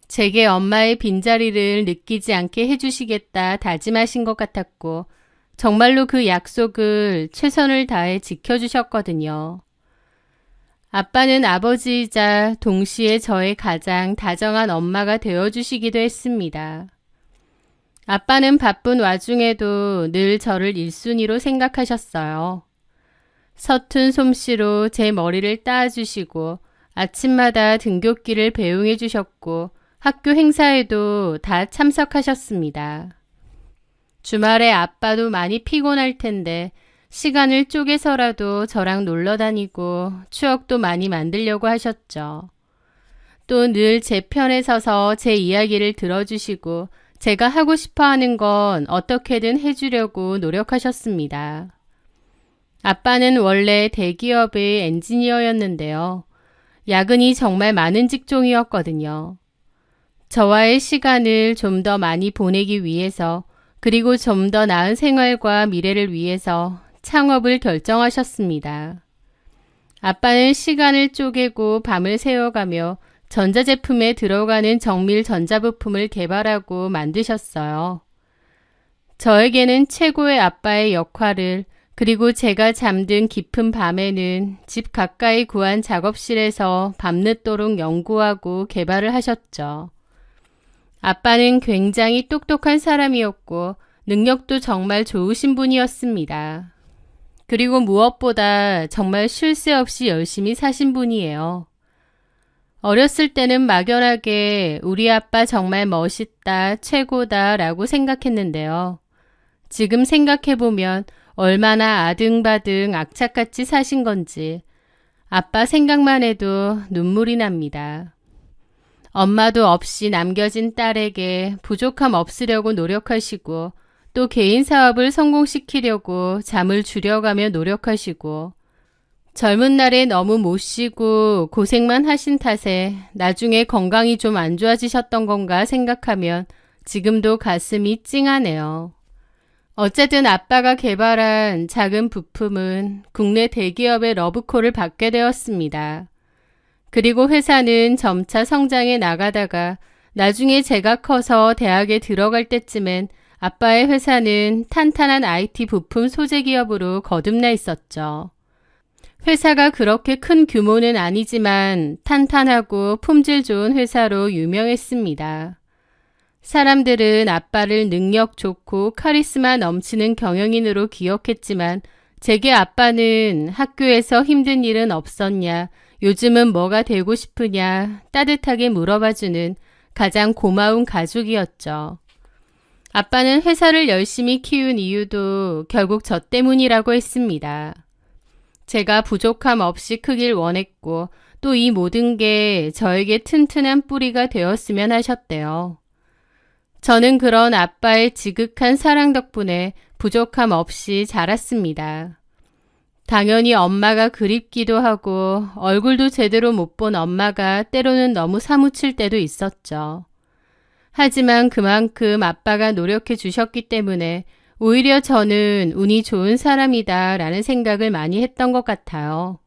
제게 엄마의 빈자리를 느끼지 않게 해주시겠다 다짐하신 것 같았고 정말로 그 약속을 최선을 다해 지켜주셨거든요. 아빠는 아버지이자 동시에 저의 가장 다정한 엄마가 되어주시기도 했습니다. 아빠는 바쁜 와중에도 늘 저를 1순위로 생각하셨어요. 서툰 솜씨로 제 머리를 따주시고 아침마다 등굣길을 배웅해 주셨고 학교 행사에도 다 참석하셨습니다. 주말에 아빠도 많이 피곤할 텐데 시간을 쪼개서라도 저랑 놀러 다니고 추억도 많이 만들려고 하셨죠. 또 늘 제 편에 서서 제 이야기를 들어주시고 제가 하고 싶어 하는 건 어떻게든 해주려고 노력하셨습니다. 아빠는 원래 대기업의 엔지니어였는데요. 야근이 정말 많은 직종이었거든요. 저와의 시간을 좀 더 많이 보내기 위해서 그리고 좀 더 나은 생활과 미래를 위해서 창업을 결정하셨습니다. 아빠는 시간을 쪼개고 밤을 새워가며 전자제품에 들어가는 정밀 전자부품을 개발하고 만드셨어요. 저에게는 최고의 아빠의 역할을 그리고 제가 잠든 깊은 밤에는 집 가까이 구한 작업실에서 밤늦도록 연구하고 개발을 하셨죠. 아빠는 굉장히 똑똑한 사람이었고 능력도 정말 좋으신 분이었습니다. 그리고 무엇보다 정말 쉴 새 없이 열심히 사신 분이에요. 어렸을 때는 막연하게 우리 아빠 정말 멋있다, 최고다 라고 생각했는데요. 지금 생각해보면 얼마나 아등바등 악착같이 사신 건지 아빠 생각만 해도 눈물이 납니다. 엄마도 없이 남겨진 딸에게 부족함 없으려고 노력하시고 또 개인 사업을 성공시키려고 잠을 줄여가며 노력하시고 젊은 날에 너무 못 쉬고 고생만 하신 탓에 나중에 건강이 좀 안 좋아지셨던 건가 생각하면 지금도 가슴이 찡하네요. 어쨌든 아빠가 개발한 작은 부품은 국내 대기업의 러브콜을 받게 되었습니다. 그리고 회사는 점차 성장해 나가다가 나중에 제가 커서 대학에 들어갈 때쯤엔 아빠의 회사는 탄탄한 IT 부품 소재 기업으로 거듭나 있었죠. 회사가 그렇게 큰 규모는 아니지만 탄탄하고 품질 좋은 회사로 유명했습니다. 사람들은 아빠를 능력 좋고 카리스마 넘치는 경영인으로 기억했지만 제게 아빠는 학교에서 힘든 일은 없었냐, 요즘은 뭐가 되고 싶으냐 따뜻하게 물어봐주는 가장 고마운 가족이었죠. 아빠는 회사를 열심히 키운 이유도 결국 저 때문이라고 했습니다. 제가 부족함 없이 크길 원했고 또 이 모든 게 저에게 튼튼한 뿌리가 되었으면 하셨대요. 저는 그런 아빠의 지극한 사랑 덕분에 부족함 없이 자랐습니다. 당연히 엄마가 그립기도 하고 얼굴도 제대로 못 본 엄마가 때로는 너무 사무칠 때도 있었죠. 하지만 그만큼 아빠가 노력해 주셨기 때문에 오히려 저는 운이 좋은 사람이다 라는 생각을 많이 했던 것 같아요.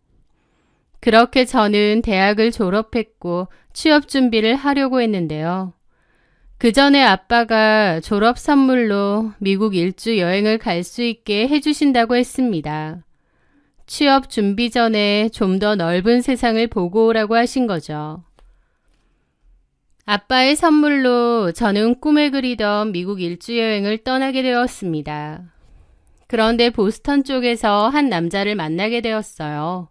그렇게 저는 대학을 졸업했고 취업 준비를 하려고 했는데요. 그 전에 아빠가 졸업 선물로 미국 일주 여행을 갈 수 있게 해주신다고 했습니다. 취업 준비 전에 좀 더 넓은 세상을 보고 오라고 하신 거죠. 아빠의 선물로 저는 꿈에 그리던 미국 일주 여행을 떠나게 되었습니다. 그런데 보스턴 쪽에서 한 남자를 만나게 되었어요.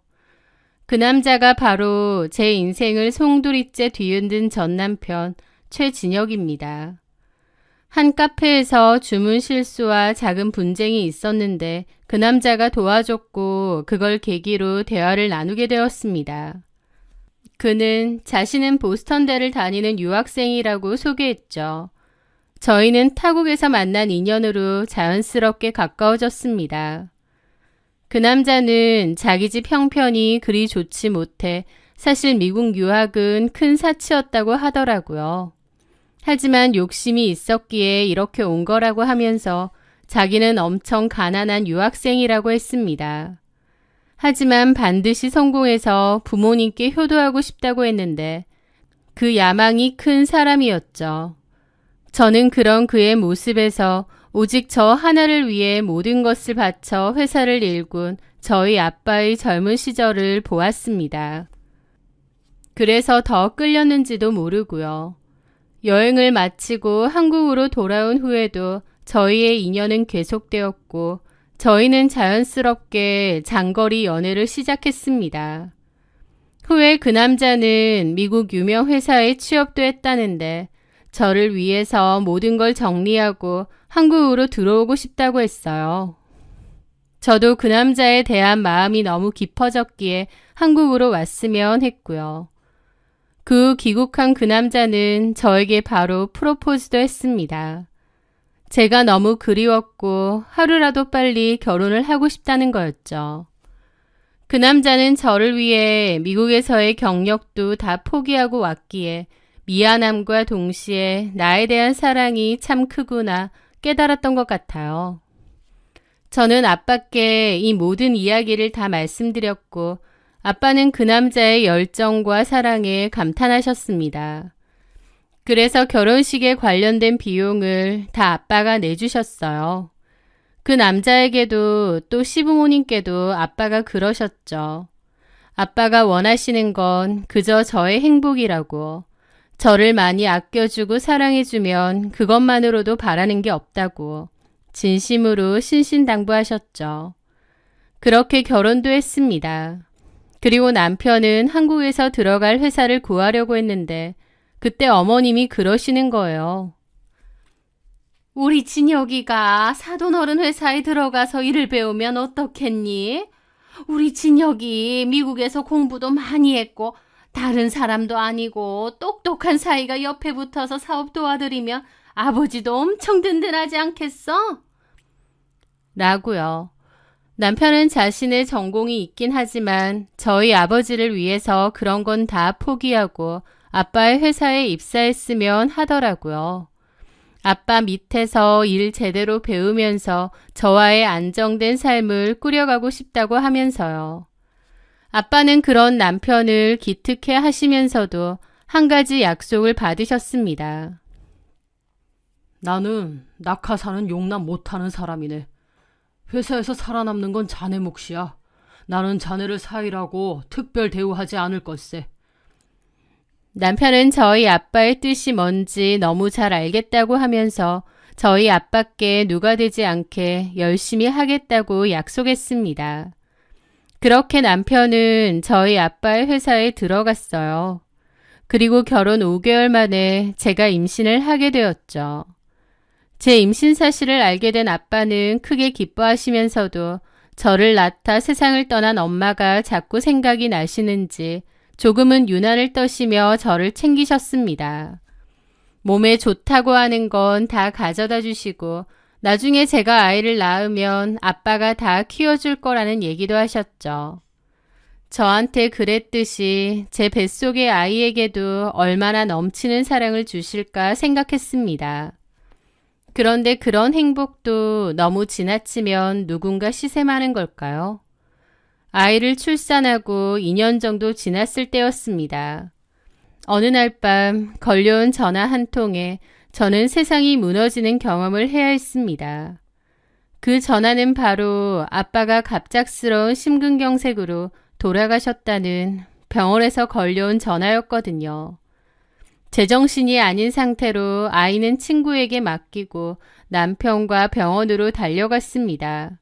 그 남자가 바로 제 인생을 송두리째 뒤흔든 전 남편 최진혁입니다. 한 카페에서 주문 실수와 작은 분쟁이 있었는데 그 남자가 도와줬고 그걸 계기로 대화를 나누게 되었습니다. 그는 자신은 보스턴대를 다니는 유학생이라고 소개했죠. 저희는 타국에서 만난 인연으로 자연스럽게 가까워졌습니다. 그 남자는 자기 집 형편이 그리 좋지 못해 사실 미국 유학은 큰 사치였다고 하더라고요. 하지만 욕심이 있었기에 이렇게 온 거라고 하면서 자기는 엄청 가난한 유학생이라고 했습니다. 하지만 반드시 성공해서 부모님께 효도하고 싶다고 했는데 그 야망이 큰 사람이었죠. 저는 그런 그의 모습에서 오직 저 하나를 위해 모든 것을 바쳐 회사를 일군 저희 아빠의 젊은 시절을 보았습니다. 그래서 더 끌렸는지도 모르고요. 여행을 마치고 한국으로 돌아온 후에도 저희의 인연은 계속되었고 저희는 자연스럽게 장거리 연애를 시작했습니다. 후에 그 남자는 미국 유명 회사에 취업도 했다는데 저를 위해서 모든 걸 정리하고 한국으로 들어오고 싶다고 했어요. 저도 그 남자에 대한 마음이 너무 깊어졌기에 한국으로 왔으면 했고요. 그 후 귀국한 그 남자는 저에게 바로 프로포즈도 했습니다. 제가 너무 그리웠고 하루라도 빨리 결혼을 하고 싶다는 거였죠. 그 남자는 저를 위해 미국에서의 경력도 다 포기하고 왔기에 미안함과 동시에 나에 대한 사랑이 참 크구나 깨달았던 것 같아요. 저는 아빠께 이 모든 이야기를 다 말씀드렸고 아빠는 그 남자의 열정과 사랑에 감탄하셨습니다. 그래서 결혼식에 관련된 비용을 다 아빠가 내주셨어요. 그 남자에게도 또 시부모님께도 아빠가 그러셨죠. 아빠가 원하시는 건 그저 저의 행복이라고, 저를 많이 아껴주고 사랑해주면 그것만으로도 바라는 게 없다고 진심으로 신신당부하셨죠. 그렇게 결혼도 했습니다. 그리고 남편은 한국에서 들어갈 회사를 구하려고 했는데 그때 어머님이 그러시는 거예요. 우리 진혁이가 사돈 어른 회사에 들어가서 일을 배우면 어떻겠니? 우리 진혁이 미국에서 공부도 많이 했고 다른 사람도 아니고 똑똑한 사이가 옆에 붙어서 사업 도와드리면 아버지도 엄청 든든하지 않겠어? 라고요. 남편은 자신의 전공이 있긴 하지만 저희 아버지를 위해서 그런 건 다 포기하고 아빠의 회사에 입사했으면 하더라고요. 아빠 밑에서 일 제대로 배우면서 저와의 안정된 삶을 꾸려가고 싶다고 하면서요. 아빠는 그런 남편을 기특해 하시면서도 한 가지 약속을 받으셨습니다. 나는 낙하산은 용납 못하는 사람이네. 회사에서 살아남는 건 자네 몫이야. 나는 자네를 사이라고 특별 대우하지 않을 걸세. 남편은 저희 아빠의 뜻이 뭔지 너무 잘 알겠다고 하면서 저희 아빠께 누가 되지 않게 열심히 하겠다고 약속했습니다. 그렇게 남편은 저희 아빠의 회사에 들어갔어요. 그리고 결혼 5개월 만에 제가 임신을 하게 되었죠. 제 임신 사실을 알게 된 아빠는 크게 기뻐하시면서도 저를 낳다 세상을 떠난 엄마가 자꾸 생각이 나시는지 조금은 유난을 떠시며 저를 챙기셨습니다. 몸에 좋다고 하는 건 다 가져다 주시고 나중에 제가 아이를 낳으면 아빠가 다 키워줄 거라는 얘기도 하셨죠. 저한테 그랬듯이 제 뱃속의 아이에게도 얼마나 넘치는 사랑을 주실까 생각했습니다. 그런데 그런 행복도 너무 지나치면 누군가 시샘하는 걸까요? 아이를 출산하고 2년 정도 지났을 때였습니다. 어느 날 밤 걸려온 전화 한 통에 저는 세상이 무너지는 경험을 해야 했습니다. 그 전화는 바로 아빠가 갑작스러운 심근경색으로 돌아가셨다는 병원에서 걸려온 전화였거든요. 제정신이 아닌 상태로 아이는 친구에게 맡기고 남편과 병원으로 달려갔습니다.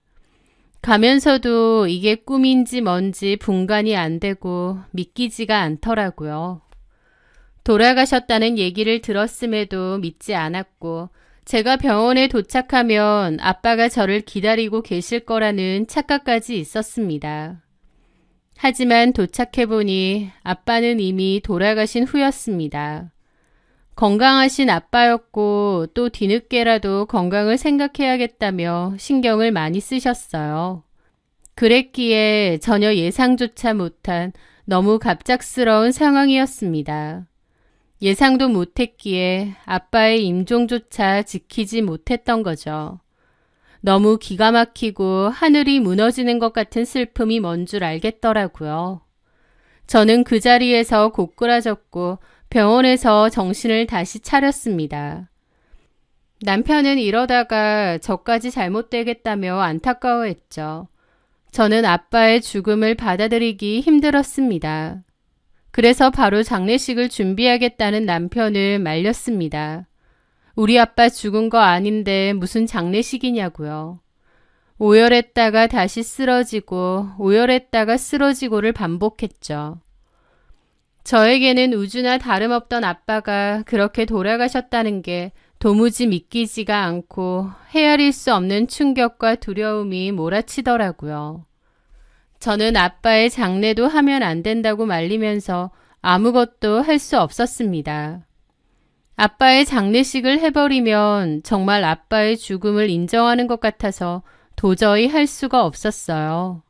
가면서도 이게 꿈인지 뭔지 분간이 안 되고 믿기지가 않더라고요. 돌아가셨다는 얘기를 들었음에도 믿지 않았고 제가 병원에 도착하면 아빠가 저를 기다리고 계실 거라는 착각까지 있었습니다. 하지만 도착해보니 아빠는 이미 돌아가신 후였습니다. 건강하신 아빠였고 또 뒤늦게라도 건강을 생각해야겠다며 신경을 많이 쓰셨어요. 그랬기에 전혀 예상조차 못한 너무 갑작스러운 상황이었습니다. 예상도 못했기에 아빠의 임종조차 지키지 못했던 거죠. 너무 기가 막히고 하늘이 무너지는 것 같은 슬픔이 뭔 줄 알겠더라고요. 저는 그 자리에서 고꾸라졌고 병원에서 정신을 다시 차렸습니다. 남편은 이러다가 저까지 잘못되겠다며 안타까워했죠. 저는 아빠의 죽음을 받아들이기 힘들었습니다. 그래서 바로 장례식을 준비하겠다는 남편을 말렸습니다. 우리 아빠 죽은 거 아닌데 무슨 장례식이냐고요. 오열했다가 다시 쓰러지고 오열했다가 쓰러지고를 반복했죠. 저에게는 우주나 다름없던 아빠가 그렇게 돌아가셨다는 게 도무지 믿기지가 않고 헤아릴 수 없는 충격과 두려움이 몰아치더라고요. 저는 아빠의 장례도 하면 안 된다고 말리면서 아무것도 할 수 없었습니다. 아빠의 장례식을 해버리면 정말 아빠의 죽음을 인정하는 것 같아서 도저히 할 수가 없었어요.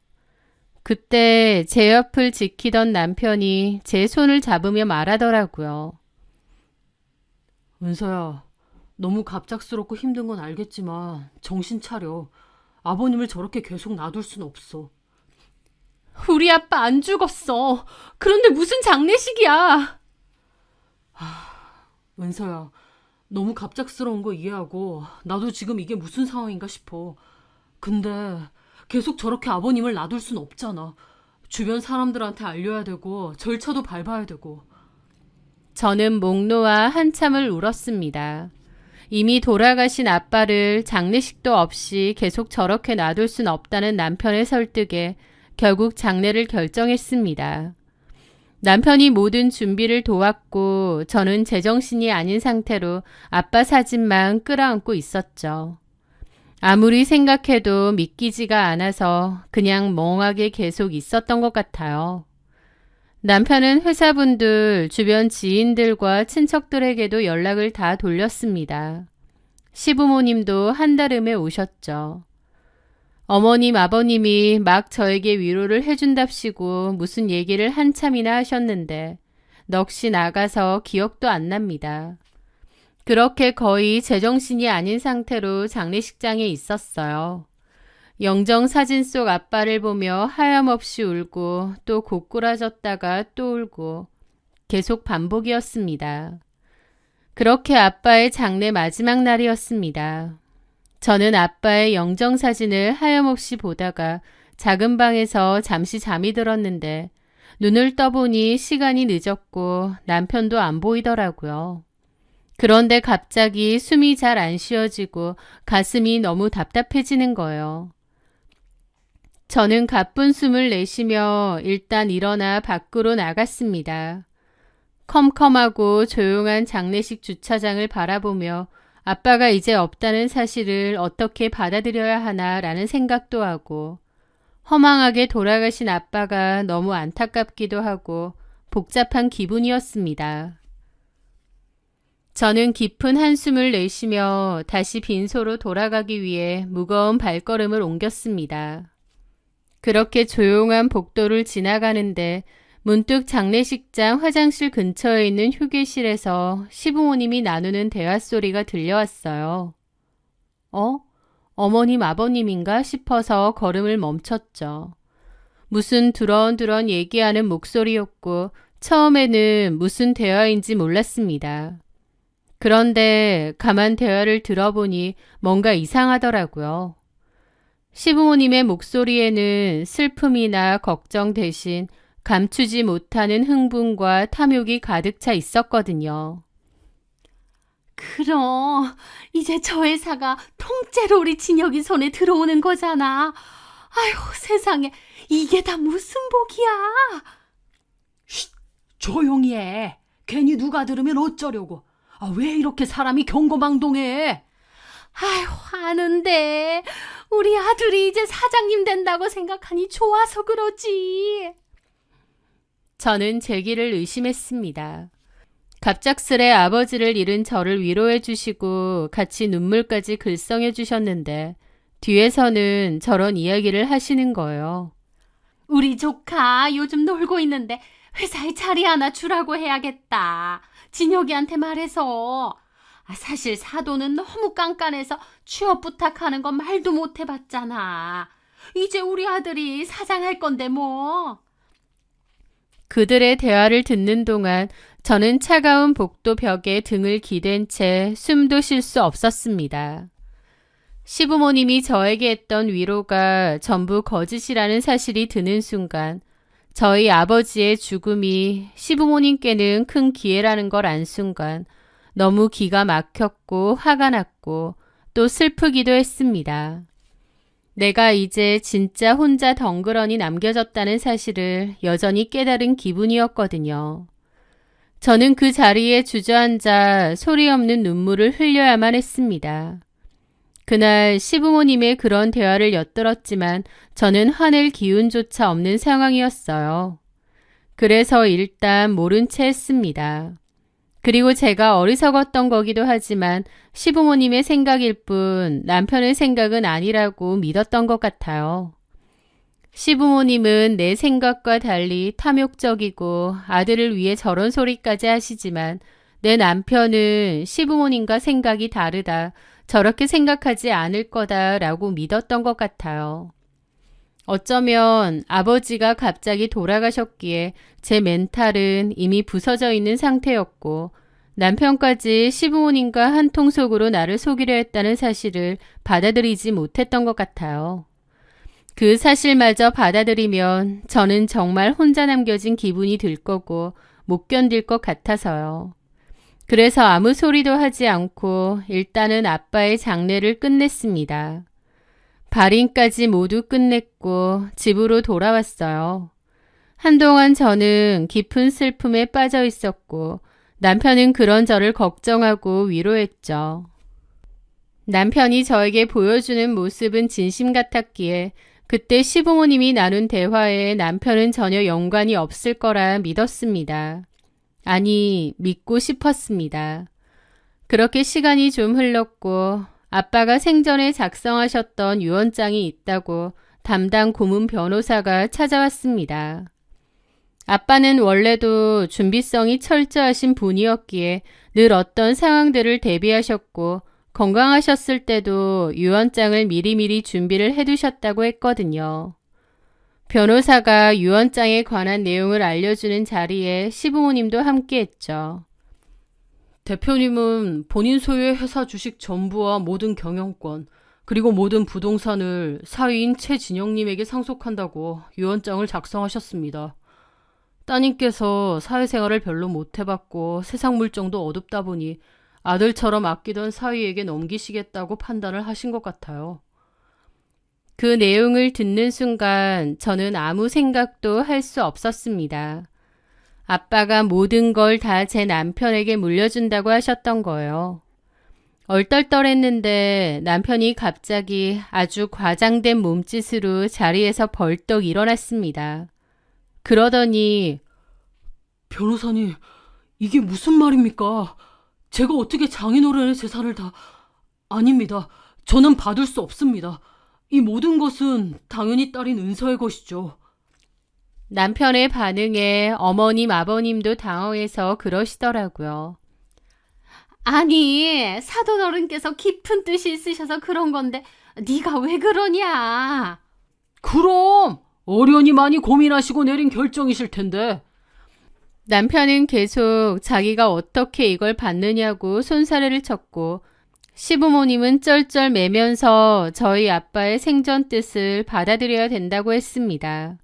그때 제 옆을 지키던 남편이 제 손을 잡으며 말하더라고요. 은서야, 너무 갑작스럽고 힘든 건 알겠지만 정신 차려. 아버님을 저렇게 계속 놔둘 순 없어. 우리 아빠 안 죽었어. 그런데 무슨 장례식이야. 은서야, 너무 갑작스러운 거 이해하고 나도 지금 이게 무슨 상황인가 싶어. 근데 계속 저렇게 아버님을 놔둘 순 없잖아. 주변 사람들한테 알려야 되고 절차도 밟아야 되고. 저는 목 놓아 한참을 울었습니다. 이미 돌아가신 아빠를 장례식도 없이 계속 저렇게 놔둘 순 없다는 남편의 설득에 결국 장례를 결정했습니다. 남편이 모든 준비를 도왔고 저는 제정신이 아닌 상태로 아빠 사진만 끌어안고 있었죠. 아무리 생각해도 믿기지가 않아서 그냥 멍하게 계속 있었던 것 같아요. 남편은 회사분들, 주변 지인들과 친척들에게도 연락을 다 돌렸습니다. 시부모님도 한달음에 오셨죠. 어머님, 아버님이 막 저에게 위로를 해준답시고 무슨 얘기를 한참이나 하셨는데 넋이 나가서 기억도 안 납니다. 그렇게 거의 제정신이 아닌 상태로 장례식장에 있었어요. 영정 사진 속 아빠를 보며 하염없이 울고 또 고꾸라졌다가 또 울고 계속 반복이었습니다. 그렇게 아빠의 장례 마지막 날이었습니다. 저는 아빠의 영정 사진을 하염없이 보다가 작은 방에서 잠시 잠이 들었는데 눈을 떠보니 시간이 늦었고 남편도 안 보이더라고요. 그런데 갑자기 숨이 잘 안 쉬어지고 가슴이 너무 답답해지는 거예요. 저는 가쁜 숨을 내쉬며 일단 일어나 밖으로 나갔습니다. 컴컴하고 조용한 장례식 주차장을 바라보며 아빠가 이제 없다는 사실을 어떻게 받아들여야 하나라는 생각도 하고 허망하게 돌아가신 아빠가 너무 안타깝기도 하고 복잡한 기분이었습니다. 저는 깊은 한숨을 내쉬며 다시 빈소로 돌아가기 위해 무거운 발걸음을 옮겼습니다. 그렇게 조용한 복도를 지나가는데 문득 장례식장 화장실 근처에 있는 휴게실에서 시부모님이 나누는 대화 소리가 들려왔어요. 어머님, 아버님인가 싶어서 걸음을 멈췄죠. 무슨 두런두런 얘기하는 목소리였고 처음에는 무슨 대화인지 몰랐습니다. 그런데 가만 대화를 들어보니 뭔가 이상하더라고요. 시부모님의 목소리에는 슬픔이나 걱정 대신 감추지 못하는 흥분과 탐욕이 가득 차 있었거든요. 그럼 이제 저 회사가 통째로 우리 진혁이 손에 들어오는 거잖아. 아휴, 세상에, 이게 다 무슨 복이야. 쉿, 조용히 해. 괜히 누가 들으면 어쩌려고. 왜 이렇게 사람이 경거망동해? 아휴, 아는데 우리 아들이 이제 사장님 된다고 생각하니 좋아서 그러지. 저는 제 길을 의심했습니다. 갑작스레 아버지를 잃은 저를 위로해 주시고 같이 눈물까지 글썽여 주셨는데 뒤에서는 저런 이야기를 하시는 거예요. 우리 조카 요즘 놀고 있는데 회사에 자리 하나 주라고 해야겠다. 진혁이한테 말해서. 사실 사도는 너무 깐깐해서 취업 부탁하는 건 말도 못 해봤잖아. 이제 우리 아들이 사장할 건데 뭐. 그들의 대화를 듣는 동안 저는 차가운 복도 벽에 등을 기댄 채 숨도 쉴 수 없었습니다. 시부모님이 저에게 했던 위로가 전부 거짓이라는 사실이 드는 순간 저희 아버지의 죽음이 시부모님께는 큰 기회라는 걸 안 순간 너무 기가 막혔고 화가 났고 또 슬프기도 했습니다. 내가 이제 진짜 혼자 덩그러니 남겨졌다는 사실을 여전히 깨달은 기분이었거든요. 저는 그 자리에 주저앉아 소리 없는 눈물을 흘려야만 했습니다. 그날 시부모님의 그런 대화를 엿들었지만 저는 화낼 기운조차 없는 상황이었어요. 그래서 일단 모른 채 했습니다. 그리고 제가 어리석었던 거기도 하지만 시부모님의 생각일 뿐 남편의 생각은 아니라고 믿었던 것 같아요. 시부모님은 내 생각과 달리 탐욕적이고 아들을 위해 저런 소리까지 하시지만 내 남편은 시부모님과 생각이 다르다, 저렇게 생각하지 않을 거다라고 믿었던 것 같아요. 어쩌면 아버지가 갑자기 돌아가셨기에 제 멘탈은 이미 부서져 있는 상태였고 남편까지 시부모님과 한 통속으로 나를 속이려 했다는 사실을 받아들이지 못했던 것 같아요. 그 사실마저 받아들이면 저는 정말 혼자 남겨진 기분이 들 거고 못 견딜 것 같아서요. 그래서 아무 소리도 하지 않고 일단은 아빠의 장례를 끝냈습니다. 발인까지 모두 끝냈고 집으로 돌아왔어요. 한동안 저는 깊은 슬픔에 빠져 있었고 남편은 그런 저를 걱정하고 위로했죠. 남편이 저에게 보여주는 모습은 진심 같았기에 그때 시부모님이 나눈 대화에 남편은 전혀 연관이 없을 거라 믿었습니다. 아니, 믿고 싶었습니다. 그렇게 시간이 좀 흘렀고 아빠가 생전에 작성하셨던 유언장이 있다고 담당 고문 변호사가 찾아왔습니다. 아빠는 원래도 준비성이 철저하신 분이었기에 늘 어떤 상황들을 대비하셨고 건강하셨을 때도 유언장을 미리미리 준비를 해두셨다고 했거든요. 변호사가 유언장에 관한 내용을 알려주는 자리에 시부모님도 함께했죠. 대표님은 본인 소유의 회사 주식 전부와 모든 경영권, 그리고 모든 부동산을 사위인 최진영님에게 상속한다고 유언장을 작성하셨습니다. 따님께서 사회생활을 별로 못 해봤고 세상 물정도 어둡다 보니 아들처럼 아끼던 사위에게 넘기시겠다고 판단을 하신 것 같아요. 그 내용을 듣는 순간 저는 아무 생각도 할 수 없었습니다. 아빠가 모든 걸 다 제 남편에게 물려준다고 하셨던 거예요. 얼떨떨했는데 남편이 갑자기 아주 과장된 몸짓으로 자리에서 벌떡 일어났습니다. 그러더니 변호사님, 이게 무슨 말입니까? 제가 어떻게 장인어른의 재산을 다... 아닙니다. 저는 받을 수 없습니다. 이 모든 것은 당연히 딸인 은서의 것이죠. 남편의 반응에 어머님, 아버님도 당황해서 그러시더라고요. 아니, 사돈어른께서 깊은 뜻이 있으셔서 그런 건데 네가 왜 그러냐? 그럼 어련히 많이 고민하시고 내린 결정이실 텐데. 남편은 계속 자기가 어떻게 이걸 받느냐고 손사래를 쳤고 시부모님은 쩔쩔 매면서 저희 아빠의 생전 뜻을 받아들여야 된다고 했습니다.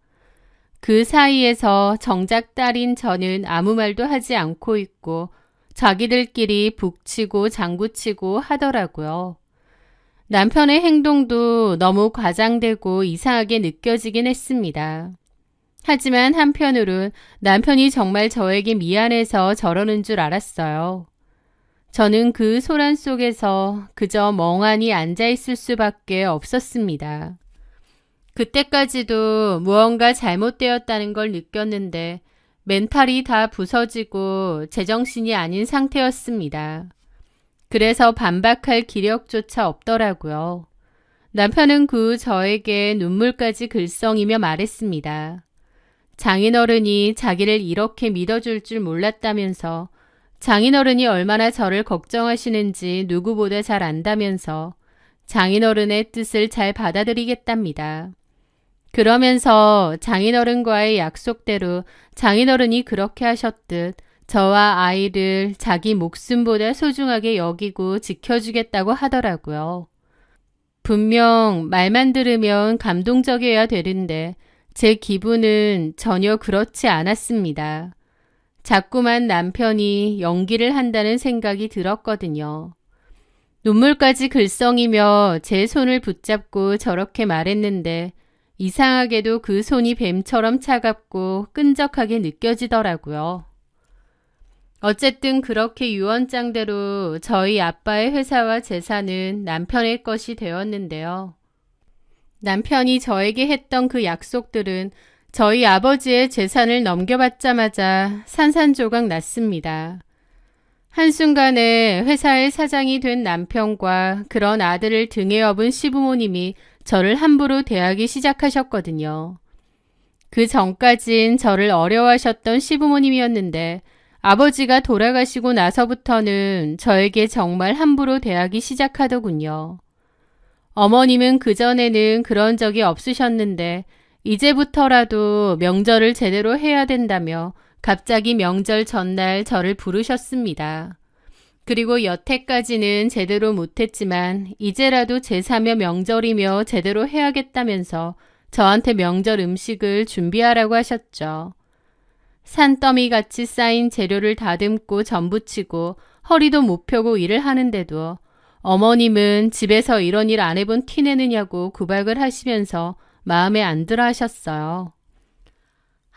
그 사이에서 정작 딸인 저는 아무 말도 하지 않고 있고 자기들끼리 북치고 장구치고 하더라고요. 남편의 행동도 너무 과장되고 이상하게 느껴지긴 했습니다. 하지만 한편으론 남편이 정말 저에게 미안해서 저러는 줄 알았어요. 저는 그 소란 속에서 그저 멍하니 앉아있을 수밖에 없었습니다. 그때까지도 무언가 잘못되었다는 걸 느꼈는데 멘탈이 다 부서지고 제정신이 아닌 상태였습니다. 그래서 반박할 기력조차 없더라고요. 남편은 그 저에게 눈물까지 글썽이며 말했습니다. 장인어른이 자기를 이렇게 믿어줄 줄 몰랐다면서 장인어른이 얼마나 저를 걱정하시는지 누구보다 잘 안다면서 장인어른의 뜻을 잘 받아들이겠답니다. 그러면서 장인어른과의 약속대로 장인어른이 그렇게 하셨듯 저와 아이를 자기 목숨보다 소중하게 여기고 지켜주겠다고 하더라고요. 분명 말만 들으면 감동적이어야 되는데 제 기분은 전혀 그렇지 않았습니다. 자꾸만 남편이 연기를 한다는 생각이 들었거든요. 눈물까지 글썽이며 제 손을 붙잡고 저렇게 말했는데 이상하게도 그 손이 뱀처럼 차갑고 끈적하게 느껴지더라고요. 어쨌든 그렇게 유언장대로 저희 아빠의 회사와 재산은 남편의 것이 되었는데요. 남편이 저에게 했던 그 약속들은 저희 아버지의 재산을 넘겨받자마자 산산조각 났습니다. 한순간에 회사의 사장이 된 남편과 그런 아들을 등에 업은 시부모님이 저를 함부로 대하기 시작하셨거든요. 그 전까진 저를 어려워하셨던 시부모님이었는데 아버지가 돌아가시고 나서부터는 저에게 정말 함부로 대하기 시작하더군요. 어머님은 그전에는 그런 적이 없으셨는데 이제부터라도 명절을 제대로 해야 된다며 갑자기 명절 전날 저를 부르셨습니다. 그리고 여태까지는 제대로 못했지만 이제라도 제사며 명절이며 제대로 해야겠다면서 저한테 명절 음식을 준비하라고 하셨죠. 산더미같이 쌓인 재료를 다듬고 전부치고 허리도 못 펴고 일을 하는데도 어머님은 집에서 이런 일 안 해본 티 내느냐고 구박을 하시면서 마음에 안 들어 하셨어요.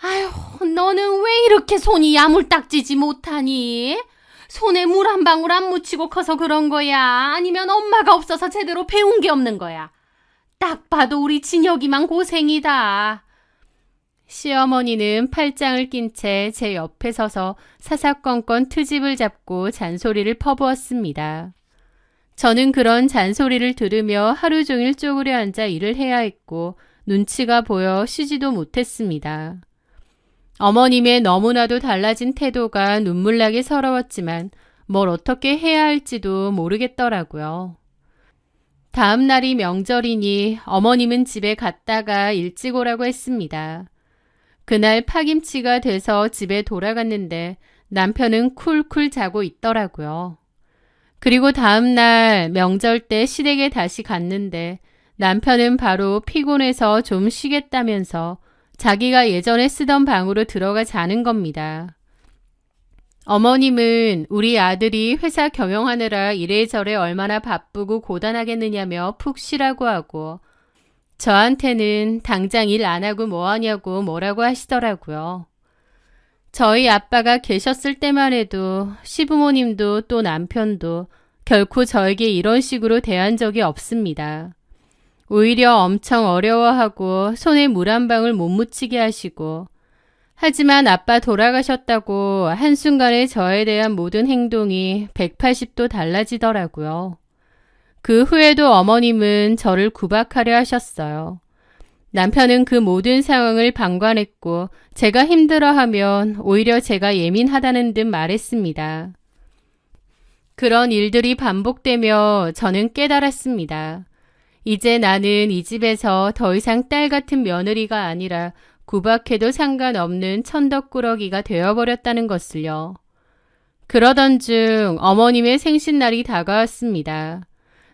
아휴, 너는 왜 이렇게 손이 야물딱지지 못하니? 손에 물 한 방울 안 묻히고 커서 그런 거야? 아니면 엄마가 없어서 제대로 배운 게 없는 거야? 딱 봐도 우리 진혁이만 고생이다. 시어머니는 팔짱을 낀 채 제 옆에 서서 사사건건 트집을 잡고 잔소리를 퍼부었습니다. 저는 그런 잔소리를 들으며 하루 종일 쪼그려 앉아 일을 해야 했고 눈치가 보여 쉬지도 못했습니다. 어머님의 너무나도 달라진 태도가 눈물나게 서러웠지만 뭘 어떻게 해야 할지도 모르겠더라고요. 다음 날이 명절이니 어머님은 집에 갔다가 일찍 오라고 했습니다. 그날 파김치가 돼서 집에 돌아갔는데 남편은 쿨쿨 자고 있더라고요. 그리고 다음 날 명절 때 시댁에 다시 갔는데 남편은 바로 피곤해서 좀 쉬겠다면서 자기가 예전에 쓰던 방으로 들어가 자는 겁니다. 어머님은 우리 아들이 회사 경영하느라 이래저래 얼마나 바쁘고 고단하겠느냐며 푹 쉬라고 하고 저한테는 당장 일 안 하고 뭐 하냐고 뭐라고 하시더라고요. 저희 아빠가 계셨을 때만 해도 시부모님도 또 남편도 결코 저에게 이런 식으로 대한 적이 없습니다. 오히려 엄청 어려워하고 손에 물 한 방울 못 묻히게 하시고 하지만 아빠 돌아가셨다고 한순간에 저에 대한 모든 행동이 180도 달라지더라고요. 그 후에도 어머님은 저를 구박하려 하셨어요. 남편은 그 모든 상황을 방관했고 제가 힘들어하면 오히려 제가 예민하다는 듯 말했습니다. 그런 일들이 반복되며 저는 깨달았습니다. 이제 나는 이 집에서 더 이상 딸 같은 며느리가 아니라 구박해도 상관없는 천덕꾸러기가 되어버렸다는 것을요. 그러던 중 어머님의 생신날이 다가왔습니다.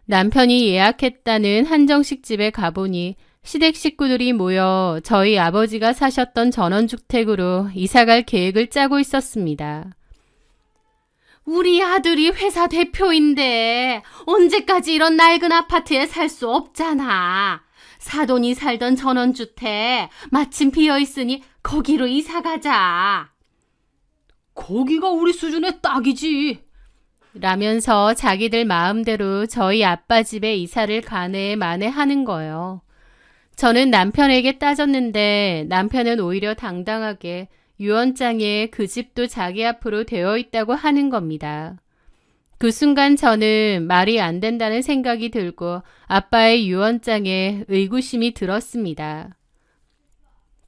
남편이 예약했다는 한정식 집에 가보니 시댁 식구들이 모여 저희 아버지가 사셨던 전원주택으로 이사갈 계획을 짜고 있었습니다. 우리 아들이 회사 대표인데 언제까지 이런 낡은 아파트에 살 수 없잖아. 사돈이 살던 전원주택 마침 비어있으니 거기로 이사가자. 거기가 우리 수준의 딱이지. 라면서 자기들 마음대로 저희 아빠 집에 이사를 가네 마네 하는 거예요. 저는 남편에게 따졌는데 남편은 오히려 당당하게 유언장에 그 집도 자기 앞으로 되어 있다고 하는 겁니다. 그 순간 저는 말이 안 된다는 생각이 들고 아빠의 유언장에 의구심이 들었습니다.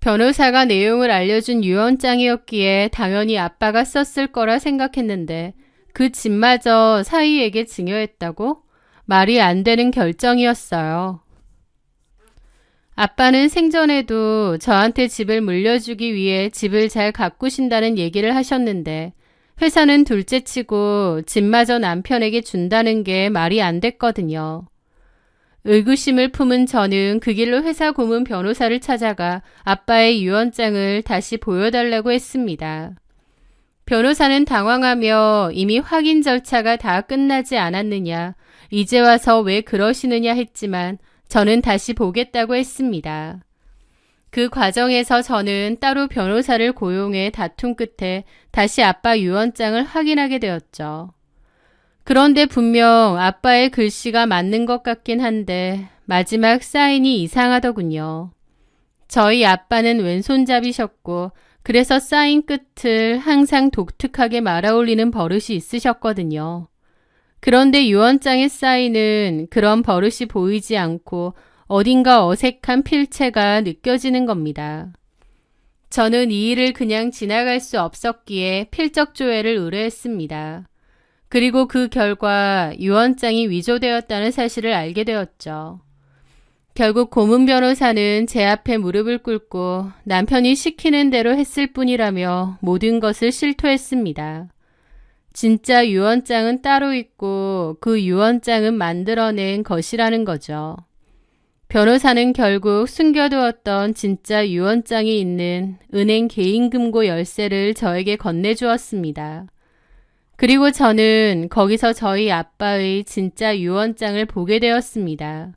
변호사가 내용을 알려준 유언장이었기에 당연히 아빠가 썼을 거라 생각했는데 그 집마저 사위에게 증여했다고? 말이 안 되는 결정이었어요. 아빠는 생전에도 저한테 집을 물려주기 위해 집을 잘 가꾸신다는 얘기를 하셨는데 회사는 둘째치고 집마저 남편에게 준다는 게 말이 안 됐거든요. 의구심을 품은 저는 그 길로 회사 고문 변호사를 찾아가 아빠의 유언장을 다시 보여달라고 했습니다. 변호사는 당황하며 이미 확인 절차가 다 끝나지 않았느냐, 이제 와서 왜 그러시느냐 했지만 저는 다시 보겠다고 했습니다. 그 과정에서 저는 따로 변호사를 고용해 다툼 끝에 다시 아빠 유언장을 확인하게 되었죠. 그런데 분명 아빠의 글씨가 맞는 것 같긴 한데 마지막 사인이 이상하더군요. 저희 아빠는 왼손잡이셨고 그래서 사인 끝을 항상 독특하게 말아올리는 버릇이 있으셨거든요. 그런데 유언장의 사인은 그런 버릇이 보이지 않고 어딘가 어색한 필체가 느껴지는 겁니다. 저는 이 일을 그냥 지나갈 수 없었기에 필적 조회를 의뢰했습니다. 그리고 그 결과 유언장이 위조되었다는 사실을 알게 되었죠. 결국 고문 변호사는 제 앞에 무릎을 꿇고 남편이 시키는 대로 했을 뿐이라며 모든 것을 실토했습니다. 진짜 유언장은 따로 있고 그 유언장은 만들어낸 것이라는 거죠. 변호사는 결국 숨겨두었던 진짜 유언장이 있는 은행 개인금고 열쇠를 저에게 건네주었습니다. 그리고 저는 거기서 저희 아빠의 진짜 유언장을 보게 되었습니다.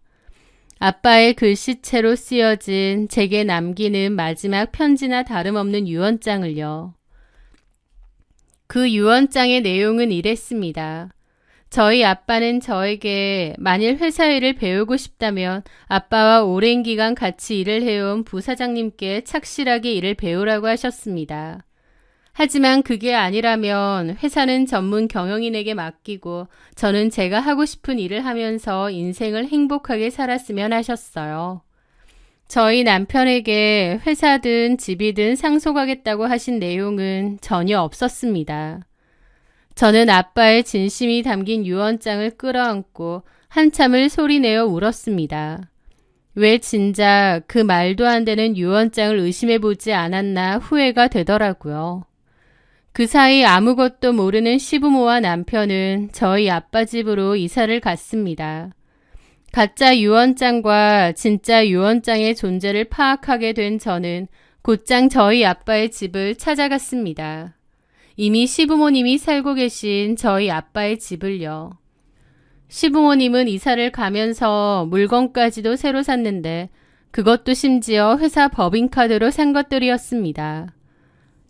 아빠의 글씨체로 쓰여진 제게 남기는 마지막 편지나 다름없는 유언장을요. 그 유언장의 내용은 이랬습니다. 저희 아빠는 저에게 만일 회사 일을 배우고 싶다면 아빠와 오랜 기간 같이 일을 해온 부사장님께 착실하게 일을 배우라고 하셨습니다. 하지만 그게 아니라면 회사는 전문 경영인에게 맡기고 저는 제가 하고 싶은 일을 하면서 인생을 행복하게 살았으면 하셨어요. 저희 남편에게 회사든 집이든 상속하겠다고 하신 내용은 전혀 없었습니다. 저는 아빠의 진심이 담긴 유언장을 끌어안고 한참을 소리내어 울었습니다. 왜 진작 그 말도 안 되는 유언장을 의심해보지 않았나 후회가 되더라고요. 그 사이 아무것도 모르는 시부모와 남편은 저희 아빠 집으로 이사를 갔습니다. 가짜 유언장과 진짜 유언장의 존재를 파악하게 된 저는 곧장 저희 아빠의 집을 찾아갔습니다. 이미 시부모님이 살고 계신 저희 아빠의 집을요. 시부모님은 이사를 가면서 물건까지도 새로 샀는데 그것도 심지어 회사 법인카드로 산 것들이었습니다.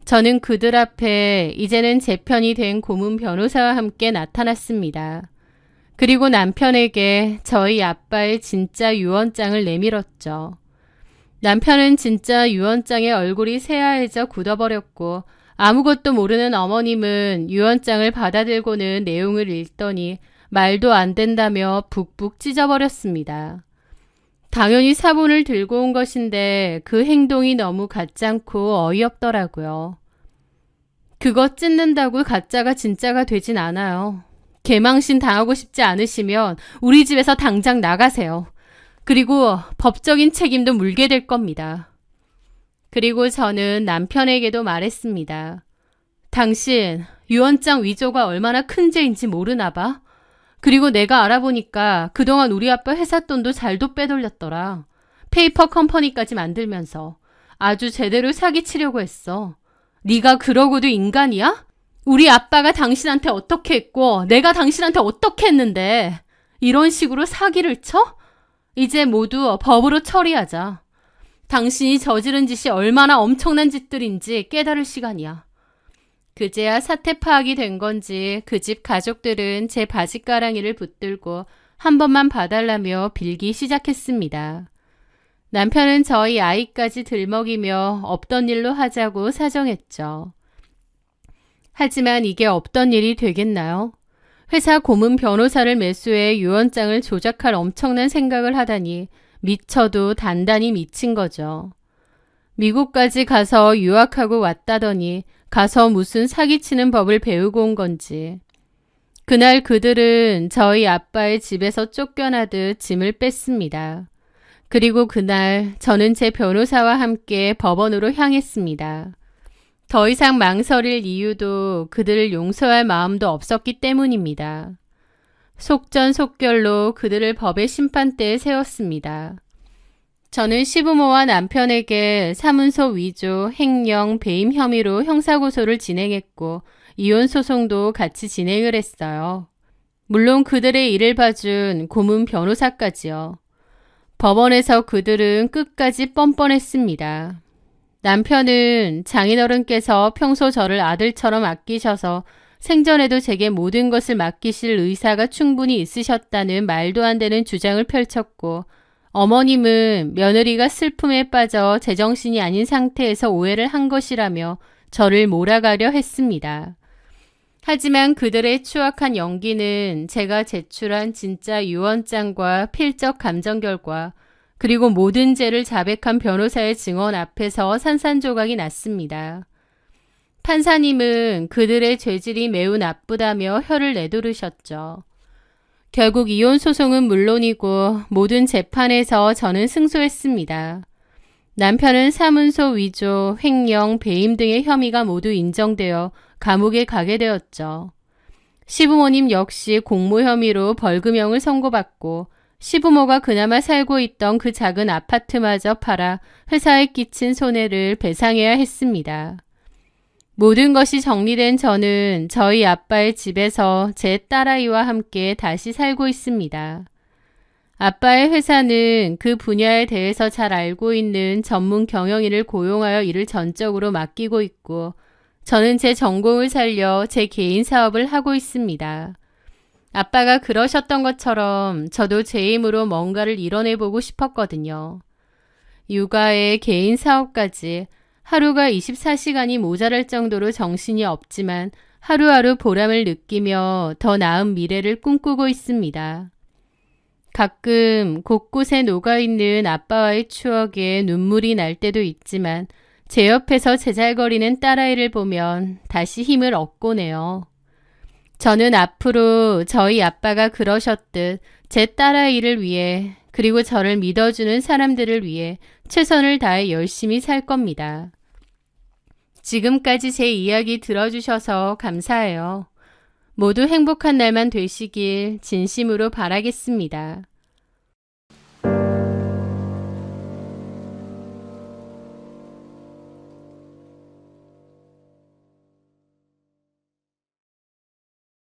저는 그들 앞에 이제는 제 편이 된 고문 변호사와 함께 나타났습니다. 그리고 남편에게 저희 아빠의 진짜 유언장을 내밀었죠. 남편은 진짜 유언장의 얼굴이 새하얘져 굳어버렸고 아무것도 모르는 어머님은 유언장을 받아들고는 내용을 읽더니 말도 안 된다며 북북 찢어버렸습니다. 당연히 사본을 들고 온 것인데 그 행동이 너무 가짜고 어이없더라고요. 그거 찢는다고 가짜가 진짜가 되진 않아요. 개망신 당하고 싶지 않으시면 우리 집에서 당장 나가세요. 그리고 법적인 책임도 물게 될 겁니다. 그리고 저는 남편에게도 말했습니다. 당신 유언장 위조가 얼마나 큰 죄인지 모르나 봐. 그리고 내가 알아보니까 그동안 우리 아빠 회사 돈도 잘도 빼돌렸더라. 페이퍼 컴퍼니까지 만들면서 아주 제대로 사기치려고 했어. 네가 그러고도 인간이야? 우리 아빠가 당신한테 어떻게 했고 내가 당신한테 어떻게 했는데 이런 식으로 사기를 쳐? 이제 모두 법으로 처리하자. 당신이 저지른 짓이 얼마나 엄청난 짓들인지 깨달을 시간이야. 그제야 사태 파악이 된 건지 그 집 가족들은 제 바짓가랑이를 붙들고 한 번만 봐달라며 빌기 시작했습니다. 남편은 저희 아이까지 들먹이며 없던 일로 하자고 사정했죠. 하지만 이게 없던 일이 되겠나요? 회사 고문 변호사를 매수해 유언장을 조작할 엄청난 생각을 하다니 미쳐도 단단히 미친 거죠. 미국까지 가서 유학하고 왔다더니 가서 무슨 사기치는 법을 배우고 온 건지. 그날 그들은 저희 아빠의 집에서 쫓겨나듯 짐을 뺐습니다. 그리고 그날 저는 제 변호사와 함께 법원으로 향했습니다. 더 이상 망설일 이유도 그들을 용서할 마음도 없었기 때문입니다. 속전속결로 그들을 법의 심판대에 세웠습니다. 저는 시부모와 남편에게 사문서 위조, 횡령, 배임 혐의로 형사고소를 진행했고 이혼 소송도 같이 진행을 했어요. 물론 그들의 일을 봐준 고문 변호사까지요. 법원에서 그들은 끝까지 뻔뻔했습니다. 남편은 장인어른께서 평소 저를 아들처럼 아끼셔서 생전에도 제게 모든 것을 맡기실 의사가 충분히 있으셨다는 말도 안 되는 주장을 펼쳤고 어머님은 며느리가 슬픔에 빠져 제정신이 아닌 상태에서 오해를 한 것이라며 저를 몰아가려 했습니다. 하지만 그들의 추악한 연기는 제가 제출한 진짜 유언장과 필적 감정 결과 그리고 모든 죄를 자백한 변호사의 증언 앞에서 산산조각이 났습니다. 판사님은 그들의 죄질이 매우 나쁘다며 혀를 내두르셨죠. 결국 이혼 소송은 물론이고 모든 재판에서 저는 승소했습니다. 남편은 사문서 위조, 횡령, 배임 등의 혐의가 모두 인정되어 감옥에 가게 되었죠. 시부모님 역시 공모 혐의로 벌금형을 선고받고 시부모가 그나마 살고 있던 그 작은 아파트마저 팔아 회사에 끼친 손해를 배상해야 했습니다. 모든 것이 정리된 저는 저희 아빠의 집에서 제 딸아이와 함께 다시 살고 있습니다. 아빠의 회사는 그 분야에 대해서 잘 알고 있는 전문 경영인을 고용하여 일을 전적으로 맡기고 있고, 저는 제 전공을 살려 제 개인 사업을 하고 있습니다. 아빠가 그러셨던 것처럼 저도 제 힘으로 뭔가를 이뤄내보고 싶었거든요. 육아에 개인 사업까지 하루가 24시간이 모자랄 정도로 정신이 없지만 하루하루 보람을 느끼며 더 나은 미래를 꿈꾸고 있습니다. 가끔 곳곳에 녹아있는 아빠와의 추억에 눈물이 날 때도 있지만 제 옆에서 제잘거리는 딸아이를 보면 다시 힘을 얻곤 해요. 저는 앞으로 저희 아빠가 그러셨듯 제 딸아이를 위해 그리고 저를 믿어주는 사람들을 위해 최선을 다해 열심히 살 겁니다. 지금까지 제 이야기 들어주셔서 감사해요. 모두 행복한 날만 되시길 진심으로 바라겠습니다.